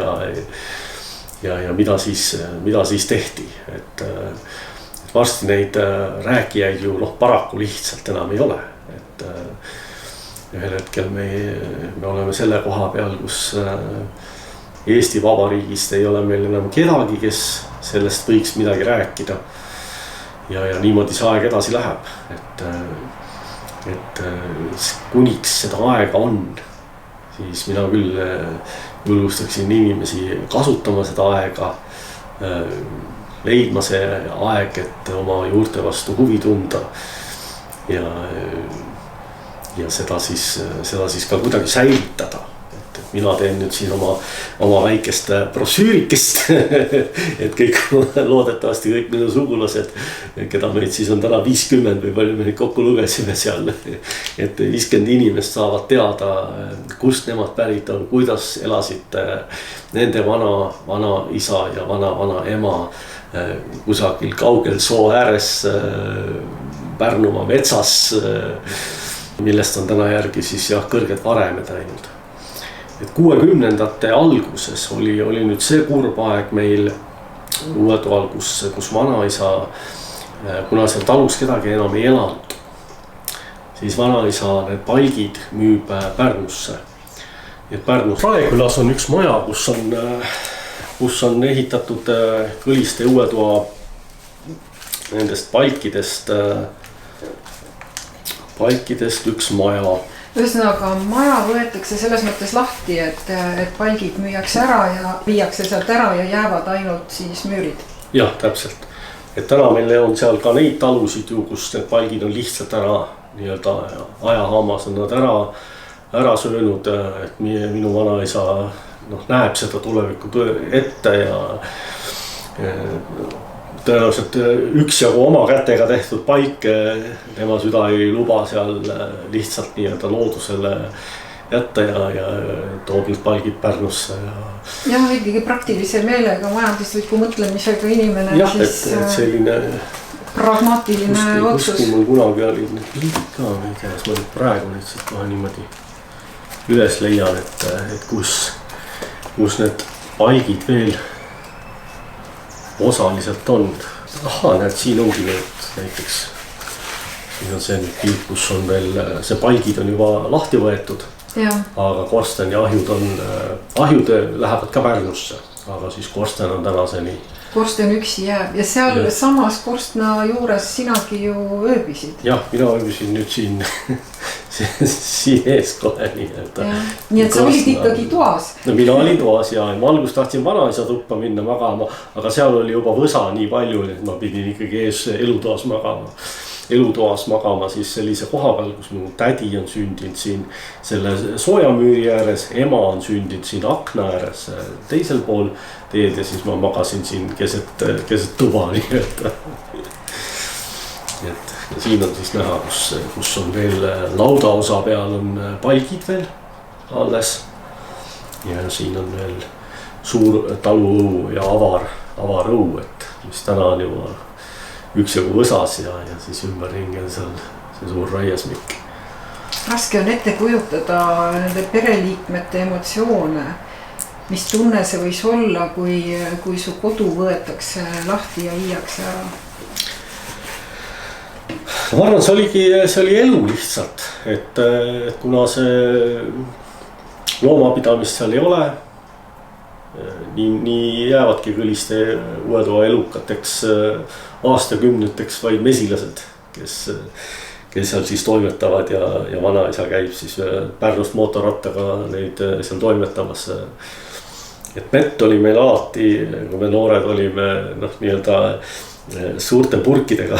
Speaker 2: ja mida siis tehti, et varsti neid rääkijaid ju paraku lihtsalt enam ei ole, et ühel hetkel me oleme selle koha peal, kus Eesti Vabariigist ei ole meil enam kedagi, kes sellest võiks midagi rääkida ja niimoodi see aeg edasi läheb, et kuniks seda aega on, siis mina küll julgustaksin inimesi kasutama seda aega, leidma see aeg, et oma juurte vastu huvi tunda ja seda siis ka kuidagi säilitada. Et mina teen nüüd siin oma väikest brošüürikest, et kõik loodetavasti kõik minu sugulased, keda meid siis on täna 50 või palju me neid kokku lugesime seal, et 50 inimest saavad teada, kust nemad pärit on, kuidas elasid nende vana isa ja vana ema kusagil kaugel soo ääres Pärnumaa metsas, millest on täna järgi siis jah, kõrged varemed ainult. Et 60ndate alguses oli nüüd see kurb aeg meil Uuetoal, kus vanaisa, kuna seal talus kedagi enam ei elanud, siis vanaisa need palgid müüb Pärnusse. Et Pärnus Raekülas on üks maja, kus on ehitatud Kõliste Uuetoa nendest palkidest üks maja.
Speaker 1: Ühesõnaga maja võetakse selles mõttes lahti, et palgid müüakse ära ja viiakse sealt ära ja jäävad ainult siis müürid.
Speaker 2: Jah, täpselt. Et täna meil on seal ka neid talusid ju, kus need palgid on lihtsalt ära nii-öelda ajahaamas on nad ära söönud, et minu vanaisa näeb seda tulevikku ette ja tõenäoliselt üksjagu oma kätega tehtud paik, tema süda ei luba seal lihtsalt nii-öelda loodusele jätta ja toob need palgid Pärnusse.
Speaker 1: Jah, ikkagi praktilise meelega majandusliku mõtlemisega inimene.
Speaker 2: Jah, et selline
Speaker 1: pragmaatiline otsus.
Speaker 2: Kuskil mul kunagi oli need pildid ka, ma ei tea, ma nüüd praegu lihtsalt kohe niimoodi üles leian, et kus need palgid veel osaliselt on. Aha, näed, siin ongi need näiteks. Siin on see pilt, kus on veel, see palgid on juba lahti võetud. Ja. Aga korsten ja ahjud lähevad ka Pärnusse, aga siis korsten on tänaseni. Korsten üksi jääb ja seal samas korstna juures sinagi ju ööbisid. Jah, mina ööbisin nüüd siin ees kohe nii. Nii et sa olid ikkagi toas. No mina olin toas ja ma alguses tahtsin vanaisa tuppa minna magama, aga seal oli juba võsa nii palju, et ma pidin ikkagi ees elutoas magama siis sellise koha peal, kus mu tädi on sündinud siin selle soojamüüri ääres, ema on sündinud siin akna ääres teisel pool teed ja siis ma magasin siin keset tuba nii et siin on siis näha, kus on veel laudaosa peal on palgid veel alles ja siin on veel suur taluõu ja avar õu, et mis täna on juba üksjagu võsas ja siis ümberringi on seal see suur raiesmik.
Speaker 1: raske on ette kujutada nende pereliikmete emotsioone. Mis tunne see võis olla, kui su kodu võetakse lahti ja viiakse ära?
Speaker 2: Ma arvan, see oli elu lihtsalt, et kuna see loomapidamist seal ei ole, nii jäävadki Kõliste Uue Toa elukateks aastakümneteks vaid mesilased, kes seal siis toimetavad ja vanaisa käib siis Pärnust mootorrattaga neid seal toimetamas. Et mett oli meil alati, kui me noored olime nii-öelda suurte purkidega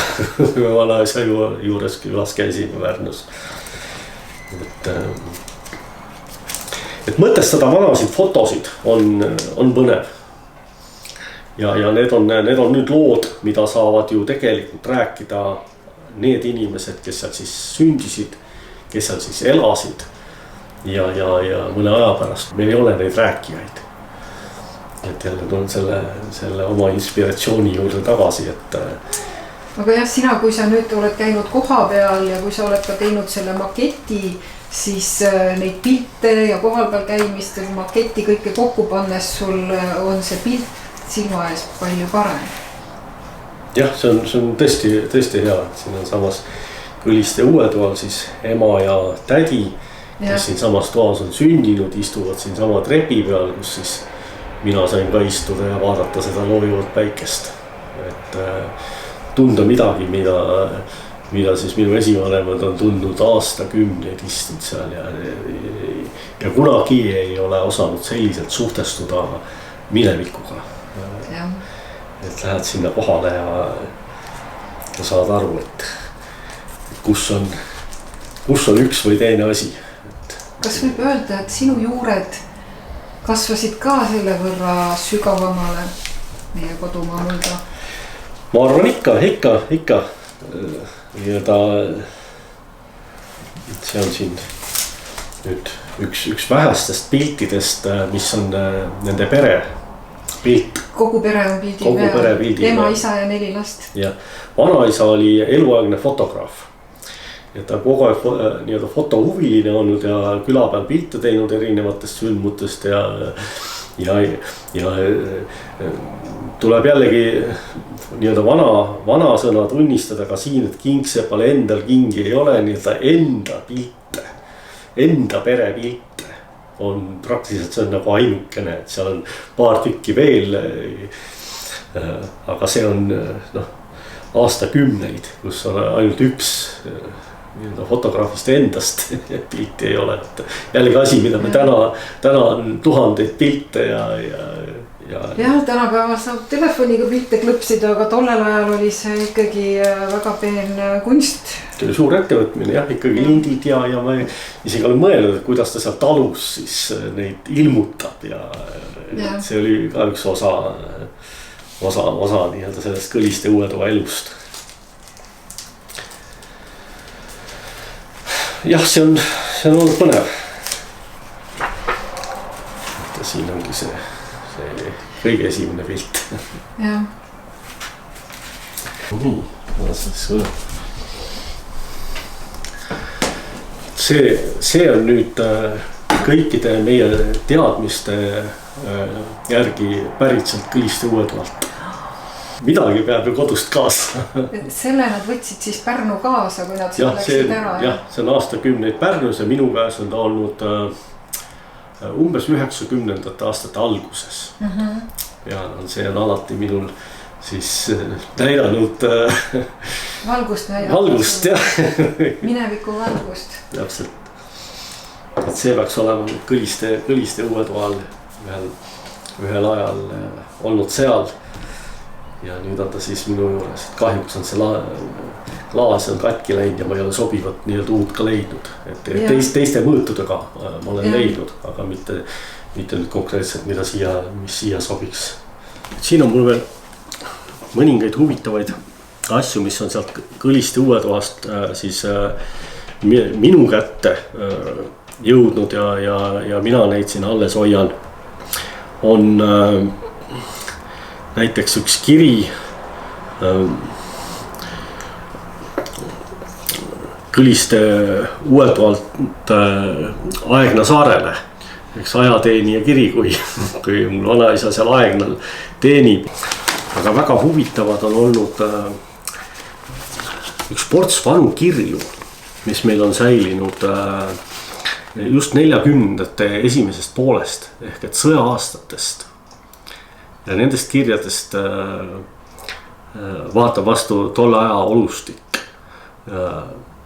Speaker 2: vanaisa juures külas käisime Pärnus. Et mõtestada vanasid fotosid on põnev. Ja need on nüüd lood, mida saavad ju tegelikult rääkida need inimesed, kes seal siis sündisid, kes seal siis elasid ja mõne aja pärast meil ei ole neid rääkijaid. Et jälle tulen selle oma inspiratsiooni juurde tagasi, et.
Speaker 1: Aga jah, sina, kui sa nüüd oled käinud koha peal ja kui sa oled ka teinud selle maketi, siis neid pilte ja kohal peal käimist ja maketi kõike kokku pannes sul on see pilt silma ees palju parem.
Speaker 2: Jah, see on tõesti hea, et siin on samas Kõliste Uue Toal siis ema ja tädi, kes siin samas toas on sündinud, istuvad siin sama trepi peal, kus siis mina sain ka istuda ja vaadata seda loojuvat päikest. Et tunda midagi, mida siis minu esivanemad on tundnud aastakümneid istunud seal ja kunagi ei ole osanud selliselt suhtestuda minevikuga.
Speaker 1: Ja.
Speaker 2: Et lähed sinna kohale ja saad aru, et kus on üks või teine asi.
Speaker 1: Kas võib öelda, et sinu juured kasvasid ka selle võrra sügavamale meie kodumaa mulda?
Speaker 2: Ma arvan ikka. See on siin nüüd üks vähestest piltidest, mis on nende pere pilt.
Speaker 1: Kogu pere on pildi peal. Ema, isa ja 4 last.
Speaker 2: Ja vanaisa oli eluaegne fotograaf. Ja ta kogu aeg nii-öelda fotohuviline olnud ja küla peal pilte teinud erinevatest sündmutest ja tuleb jällegi nii-öelda vana sõna tunnistada ka siin, et Kingsepal endal kingi ei ole, nii-öelda enda pilte, enda pere pilte on praktiliselt, see on nagu ainukene, et seal on paar tükki veel. Aga see on aastakümneid, kus on ainult üks fotograafist endast pilti ei ole. Jällegi asi, mida me täna on tuhandeid pilte ja.
Speaker 1: Jah, tänapäeval saab telefoniga pilte klõpsida, aga tollel ajal oli see ikkagi väga peen kunst.
Speaker 2: See oli suur ettevõtmine, jah, ikkagi lindid ja ma isegi olen mõelnud, et kuidas ta seal talus siis neid ilmutab ja. See oli ka üks osa nii-öelda sellest Kõliste Uue Toa elust. Jah, see on olnud põnev. Siin ongi see kõige esimene pilt.
Speaker 1: Jah.
Speaker 2: See on nüüd kõikide meie teadmiste järgi pärit sealt Kõliste Uue Toalt. Midagi peab ju kodust kaasa.
Speaker 1: Selle nad võtsid siis Pärnu kaasa, kui nad läksid ära.
Speaker 2: Jah, see on aastakümneid Pärnus ja minu käes on ta olnud umbes 90. aastate alguses. Ja see on alati minul siis näidanud
Speaker 1: valgust näidanud.
Speaker 2: Valgust, jah.
Speaker 1: Mineviku valgust.
Speaker 2: Täpselt. Et see peaks olema Kõliste Uue Toal ühel ajal olnud seal. Ja nüüd on ta siis minu juures, et kahjuks on see klaas on katki läinud ja ma ei ole sobivat nii-öelda uut ka leidnud. Et teiste mõõtudega ma olen leidnud, aga mitte nüüd konkreetselt, mis siia sobiks. Siin on mul veel mõningaid huvitavaid asju, mis on sealt Kõliste Uue Toast siis minu kätte jõudnud ja mina neid siin alles hoian. On näiteks üks kiri Kõliste Uuetoalt Aegna saarele. Eks ajateenija kiri, kui mul vanaisa seal Aegnal teenib. Aga väga huvitavad on olnud üks ports vanu kirju, mis meil on säilinud just 40ndate esimesest poolest ehk et sõja-aastatest. Ja nendest kirjadest vaatab vastu tolle aja olustik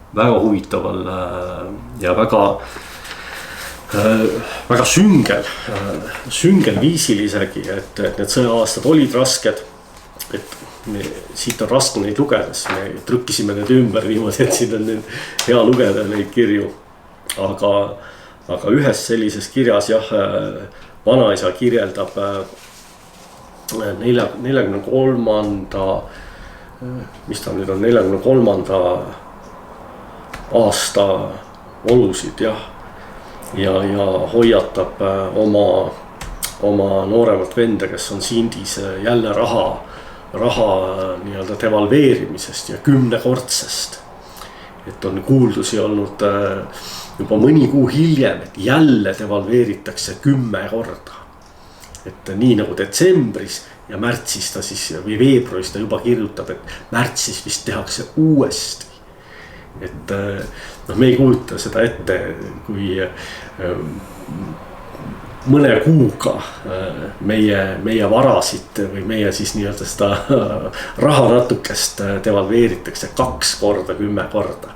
Speaker 2: väga huvitaval ja väga süngel viisil isegi, et need sõja-aastad olid rasked. Et siit on raske neid lugedes, me trükkisime need ümber niimoodi, et siin on hea lugeda neid kirju. Aga ühes sellises kirjas jah, vanaisa kirjeldab 43. Mis ta nüüd on, 43. aasta olusid jah. Ja hoiatab oma nooremat venda, kes on Sindis jälle raha nii-öelda devalveerimisest ja 10-kordsest. Et on kuuldusi olnud juba mõni kuu hiljem, et jälle devalveeritakse 10 korda. Et nii nagu detsembris ja märtsis ta siis või veebruaris ta juba kirjutab, et märtsis vist tehakse uuesti. Et me ei kujuta seda ette, kui mõne kuuga meie varasid või meie siis nii-öelda seda raha natukest devalveeritakse 2 korda, 10 korda.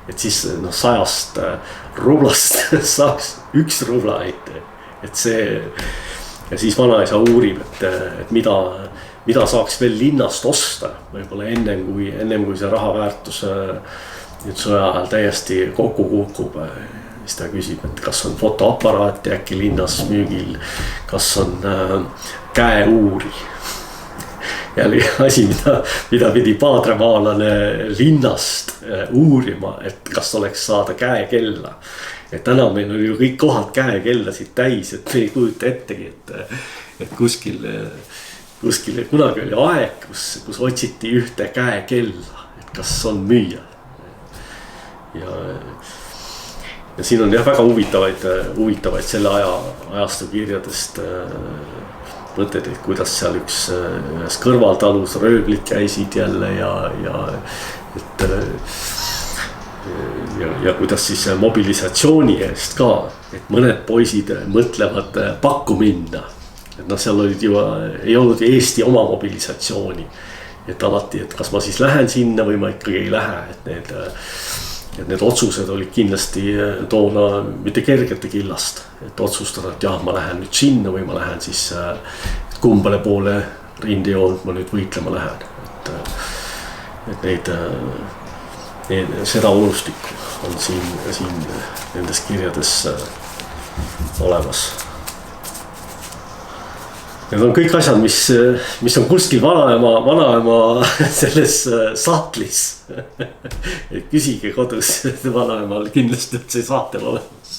Speaker 2: Et siis 100 rublast saaks 1 rubla, et see ja siis vanaisa uurib, et mida saaks veel linnast osta võib-olla ennem kui see raha väärtus nüüd sõja ajal täiesti kokku kukub. Siis ta küsib, et kas on fotoaparaati äkki linnas müügil, kas on käeuuri. Jälle asi, mida pidi paadramaalane linnast uurima, et kas oleks saada käekella. Et täna meil oli ju kõik kohad käekellasid täis, et me ei kujuta ettegi, et kuskil kunagi oli aeg, kus otsiti ühte käekella, et kas on müüa. Ja siin on jah väga huvitavaid selle ajastu kirjadest mõtted, et kuidas seal ühes kõrvaltalus rööblid käisid jälle ja kuidas siis mobilisatsiooni eest ka, et mõned poisid mõtlevad pakku minna. Et seal ei olnud Eesti oma mobilisatsiooni, et alati, et kas ma siis lähen sinna või ma ikkagi ei lähe, et need otsused olid kindlasti toona mitte kergete killast, et otsustada, et jah, ma lähen nüüd sinna või ma lähen siis kumbale poole rindejoont ma nüüd võitlema lähen. Et seda olustikku on siin nendes kirjades olemas. Need on kõik asjad, mis on kuskil vanaema selles sahtlis. Küsige kodus, vanaemal kindlasti on see saatel olemas.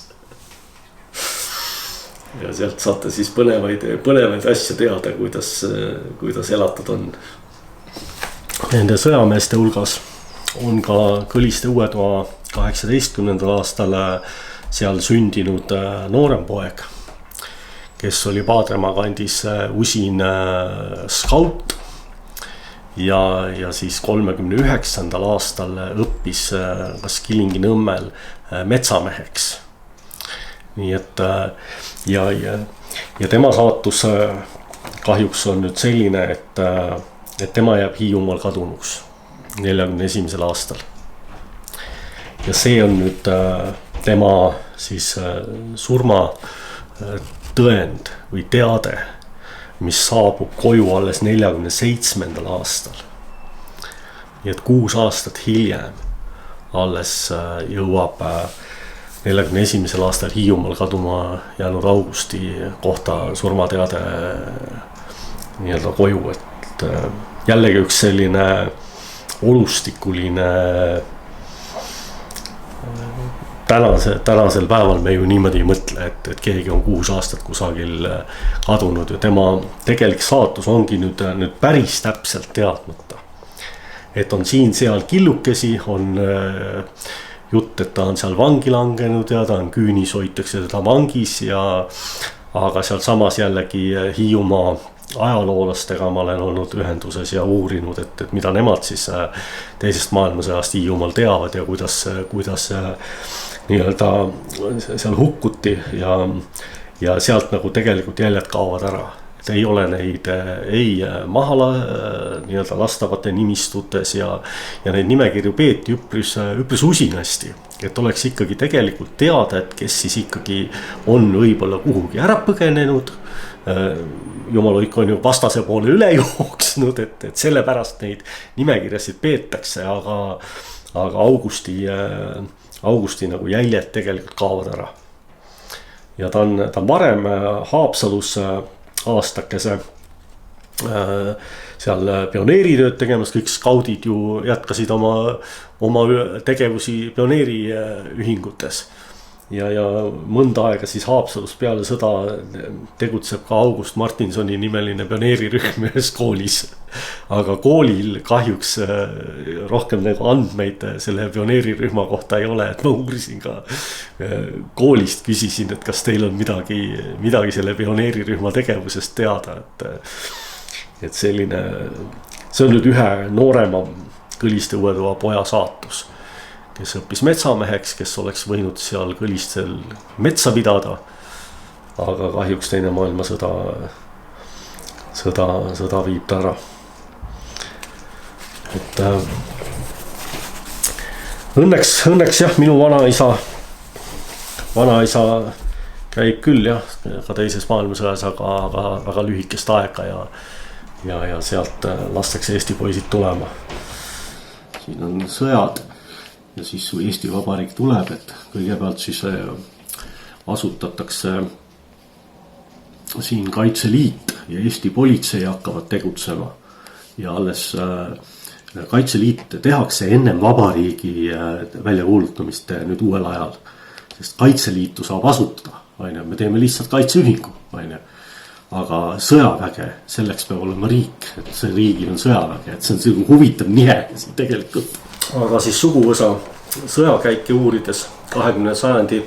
Speaker 2: Ja sealt saate siis põnevaid asju teada, kuidas elatud on. Nende sõjameeste hulgas on ka Kõliste Uuetoa 18. aastal seal sündinud noorem poeg, kes oli Paadremaa kandis usin skaut ja siis 39. aastal õppis kas Kilingi-Nõmmel metsameheks. Nii et ja tema saatus kahjuks on nüüd selline, et tema jääb Hiiumaal kadunuks 41. aastal. Ja see on nüüd tema siis surma tõend või teade, mis saabub koju alles 47. aastal. Nii et 6 aastat hiljem alles jõuab 41. aastal Hiiumaal kaduma jäänud Augusti kohta surmateade nii-öelda koju, et jällegi üks selline olustikuline tänasel päeval me ju niimoodi ei mõtle, et keegi on 6 aastat kusagil kadunud ja tema tegelik saatus ongi nüüd päris täpselt teadmata. Et on siin-seal killukesi, on jutt, et ta on seal vangi langenud ja ta on küünis, hoitakse teda vangis aga sealsamas jällegi Hiiumaa ajaloolastega ma olen olnud ühenduses ja uurinud, et mida nemad siis teisest maailmasõjast Hiiumaal teavad ja kuidas nii-öelda seal hukkuti ja sealt nagu tegelikult jäljed kaovad ära. Et ei ole neid ei maha nii-öelda lastavate nimistutes ja neid nimekirju peeti üpris usinasti. Et oleks ikkagi tegelikult teada, et kes siis ikkagi on võib-olla kuhugi ära põgenenud. Jumal hoidku on ju vastase poole üle jooksnud, et sellepärast neid nimekirjasid peetakse, aga augusti nagu jäljed tegelikult kaovad ära. Ja ta on varem Haapsalus aastakese seal pioneeritööd tegemas, kõik skaudid ju jätkasid oma tegevusi pioneeriühingutes. Ja mõnda aega siis Haapsalus peale sõda tegutseb ka August Martinsoni nimeline pioneerirühm ühes koolis. Aga koolil kahjuks rohkem nagu andmeid selle pioneerirühma kohta ei ole, et ma uurisin ka koolist, küsisin, et kas teil on midagi selle pioneerirühma tegevusest teada, et selline, see on nüüd ühe noorema Kõliste Õuetoa poja saatus, kes õppis metsameheks, kes oleks võinud seal Kõlistel metsa pidada, aga kahjuks teine maailmasõda viib ta ära. Et õnneks jah, minu vanaisa käib küll jah, ka teises maailmasõjas, aga väga lühikest aega ja sealt lastakse Eesti poisid tulema. Siin on sõjad. Ja siis kui Eesti Vabariik tuleb, et kõigepealt siis asutatakse siin Kaitseliit ja Eesti politsei hakkavad tegutsema. Ja alles Kaitseliit tehakse ennem vabariigi väljakuulutamist nüüd uuel ajal. Sest Kaitseliitu saab asutada, me teeme lihtsalt kaitseühingu, aga sõjaväge, selleks peab olema riik, et see riigil on sõjaväge, et see on selline huvitav nihe tegelikult. Aga siis suguvõsa sõjakäike uurides 20. sajandi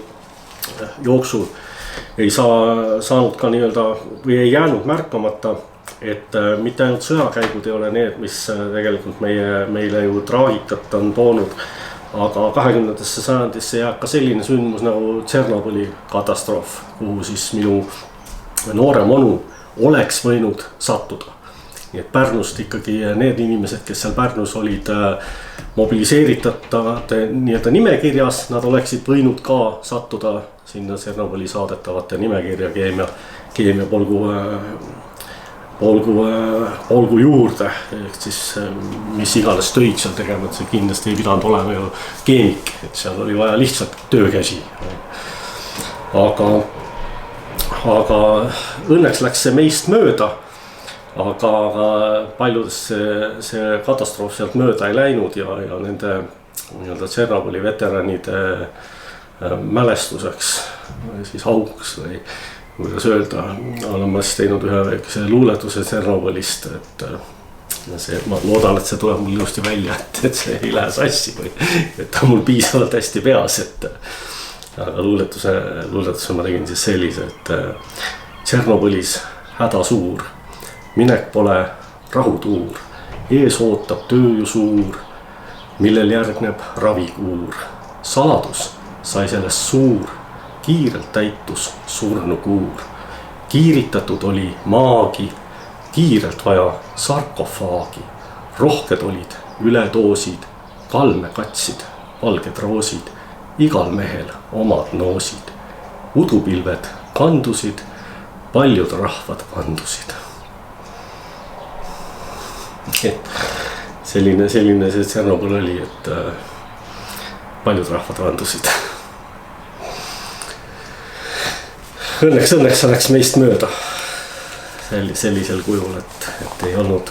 Speaker 2: jooksul ei saanud ka nii-öelda või ei jäänud märkamata, et mitte ainult sõjakäigud ei ole need, mis tegelikult meile ju traagikat on toonud, aga 20. sajandisse jääb ka selline sündmus nagu Tšernobõli katastroof, kuhu siis minu noorem onu oleks võinud sattuda. Nii et Pärnust ikkagi need inimesed, kes seal Pärnus olid mobiliseeritatavate nii-öelda nimekirjas, nad oleksid võinud ka sattuda sinna Tšernobõli saadetavate nimekirja keemia polgu juurde. Ehk siis mis iganes töid seal tegema, et see kindlasti ei pidanud olema ju keemik, et seal oli vaja lihtsalt töökäsi. Aga õnneks läks see meist mööda. Aga paljudes see katastroof sealt mööda ei läinud ja nende nii-öelda Tšernobõli veteranide mälestuseks siis auks või kuidas öelda, olen ma siis teinud ühe väikese luuletuse Tšernobõlist, et ma loodan, et see tuleb mul ilusti välja, et see ei lähe sassi või et ta mul piisavalt hästi peas, aga luuletuse ma tegin siis sellise, et Tšernobõlis häda suur. Minek pole rahutuur, ees ootab töö ju suur, millel järgneb ravikuur. Saladus sai sellest suur, kiirelt täitus surnukuur. Kiiritatud oli maagi, kiirelt vaja sarkofaagi. Rohked olid üledoosid, kalme katsid, valged roosid, igal mehel omad noosid. Udupilved kandusid, paljud rahvad vandusid. Et selline see Tšernobõl oli, et paljud rahvad vandusid. Õnneks läks meist mööda sellisel kujul, et ei olnud.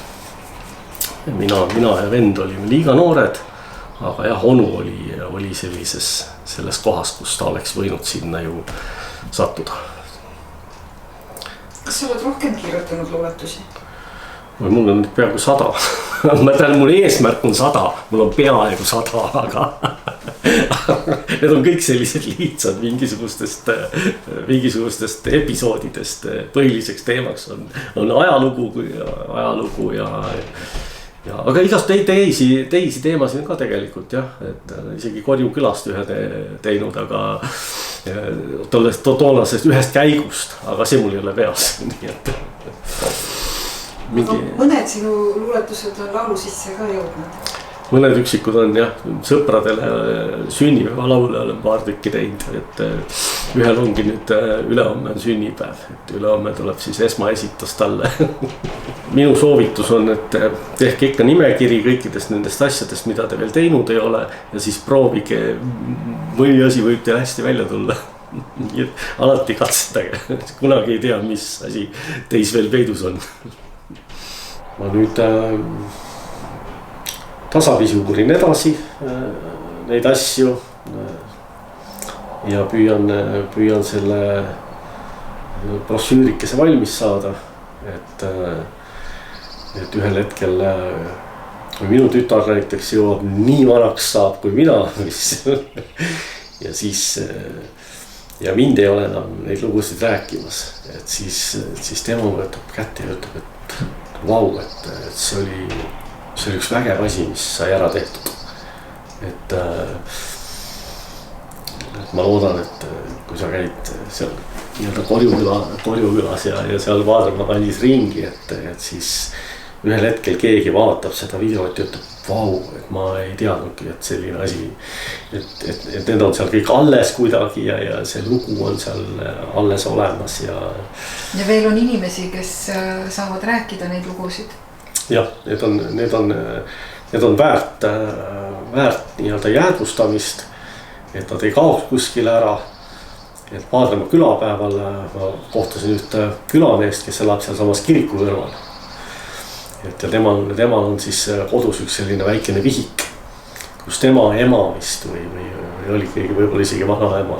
Speaker 2: Mina ja vend olime liiga noored, aga jah, onu oli selles kohas, kus ta oleks võinud sinna ju sattuda.
Speaker 1: Kas sa oled rohkem kirjutanud luuletusi?
Speaker 2: mul on peaaegu 100 ma tean, mul eesmärk on 100, mul on peaaegu 100, aga need on kõik sellised lihtsad mingisugustest episoodidest. Põhiliseks teemaks on ajalugu ja aga igast teisi teemasid on ka tegelikult jah, et isegi Korju külast ühe teinud, aga toonasest ühest käigust, aga see mul ei ole peas, nii et
Speaker 1: mingi... mõned sinu luuletused on laulu sisse ka jõudnud?
Speaker 2: Mõned üksikud on jah, sõpradele sünnipäevalaule olen paar tükki teinud, et ühel ongi nüüd ülehomme on sünnipäev, et ülehomme tuleb siis esmaesitus talle. Minu soovitus on, et tehke ikka nimekiri kõikidest nendest asjadest, mida te veel teinud ei ole ja siis proovige, mõni asi võib teil hästi välja tulla. Alati katsetage, kunagi ei tea, mis asi teis veel peidus on. Ma nüüd tasapisi uurin edasi neid asju ja püüan selle brošüürikese valmis saada, et ühel hetkel minu tütar näiteks jõuab nii vanaks saab kui mina ja siis ja mind ei ole enam neid lugusid rääkimas, et siis tema võtab kätte ja ütleb, et vau, et see oli üks vägev asi, mis sai ära tehtud. Et ma loodan, et kui sa käid seal nii-öelda Korju külas ja seal Vaadrema kandis ringi, et siis ühel hetkel keegi vaatab seda videot ja ütleb, vau, et ma ei teadnudki, et selline asi, et need on seal kõik alles kuidagi ja see lugu on seal alles olemas ja
Speaker 1: veel on inimesi, kes saavad rääkida neid lugusid.
Speaker 2: Jah, need on väärt nii-öelda jäädvustamist, et nad ei kaoks kuskile ära. Et Vaadrema külapäeval ma kohtasin ühte külameest, kes elab seal samas kiriku kõrval. Et ja temal on siis kodus üks selline väikene vihik, kus tema ema vist või oli keegi võib-olla isegi vanaema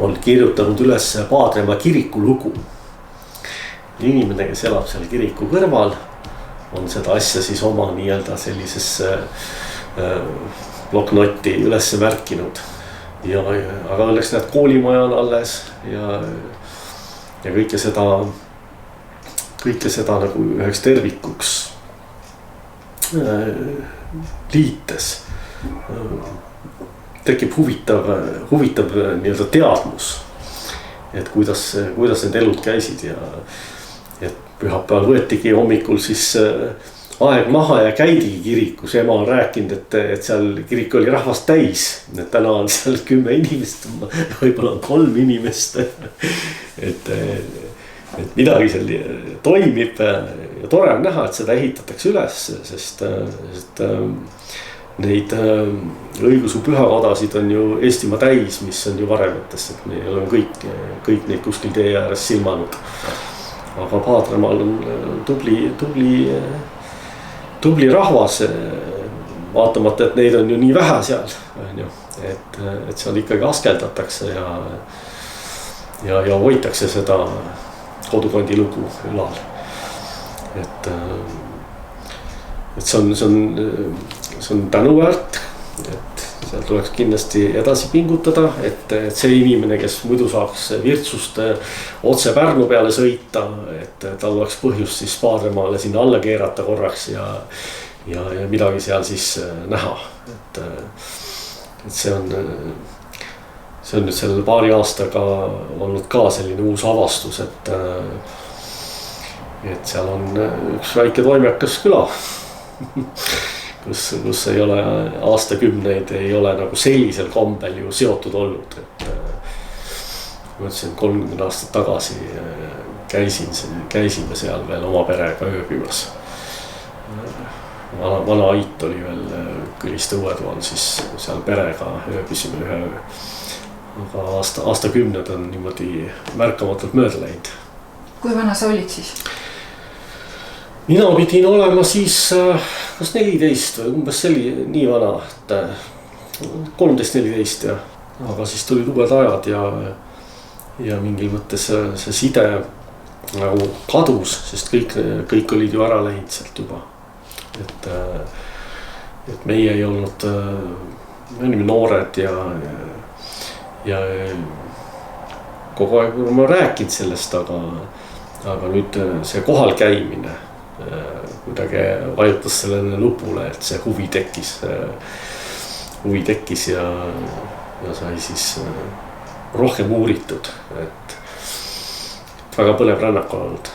Speaker 2: on kirjutanud üles Vaadrema kiriku lugu. Inimene, kes elab seal kiriku kõrval, on seda asja siis oma nii-öelda sellisesse bloknotti üles märkinud. Aga õnneks näed, koolimaja on alles ja kõike seda nagu üheks tervikuks liites tekib huvitav nii-öelda teadmus, et kuidas need elud käisid ja pühapäeval võetigi hommikul siis aeg maha ja käidigi kirikus. Ema on rääkinud, et seal kirik oli rahvast täis, et täna on seal 10 inimest, võib-olla on 3 inimest. Et midagi seal toimib ja tore on näha, et seda ehitatakse üles, sest neid õigeusu pühakodasid on ju Eestimaa täis, mis on ju varemetest, et meil on kõik neid kuskil tee ääres silmanud. Aga Vaadremaal on tubli rahvas, vaatamata, et neid on ju nii vähe seal, et seal ikkagi askeldatakse ja hoitakse seda kodukandi lugu ülal. Et see on tänuväärt, et seal tuleks kindlasti edasi pingutada, et see inimene, kes muidu saaks Virtsust otse Pärnu peale sõita, et tal oleks põhjust siis Vaadremaale sinna alla keerata korraks ja midagi seal siis näha. Et see on nüüd selle paari aastaga olnud ka selline uus avastus, et seal on üks väike toimekas küla. Kus ei ole aastakümneid, ei ole nagu sellisel kombel ju seotud olnud, et ma ütlesin 30 aastat tagasi käisime seal veel oma perega ööbimas. Vana Ait oli veel Küliste õuetoal, siis seal perega ööbisime ühe öö. Aga aastakümned on niimoodi märkamatult mööda läinud.
Speaker 1: Kui vana sa olid siis?
Speaker 2: Mina pidin olema siis kas 14 või umbes nii vana, et 13-14 ja. Aga siis tulid uued ajad ja mingil mõttes see side nagu kadus, sest kõik olid ju ära läinud sealt juba. Et meie ei olnud, me olime noored ja kogu aeg ma rääkinud sellest, aga nüüd see kohal käimine kuidagi vajutas sellele nupule, et see huvi tekkis ja sai siis rohkem uuritud, et väga põnev rännak on olnud.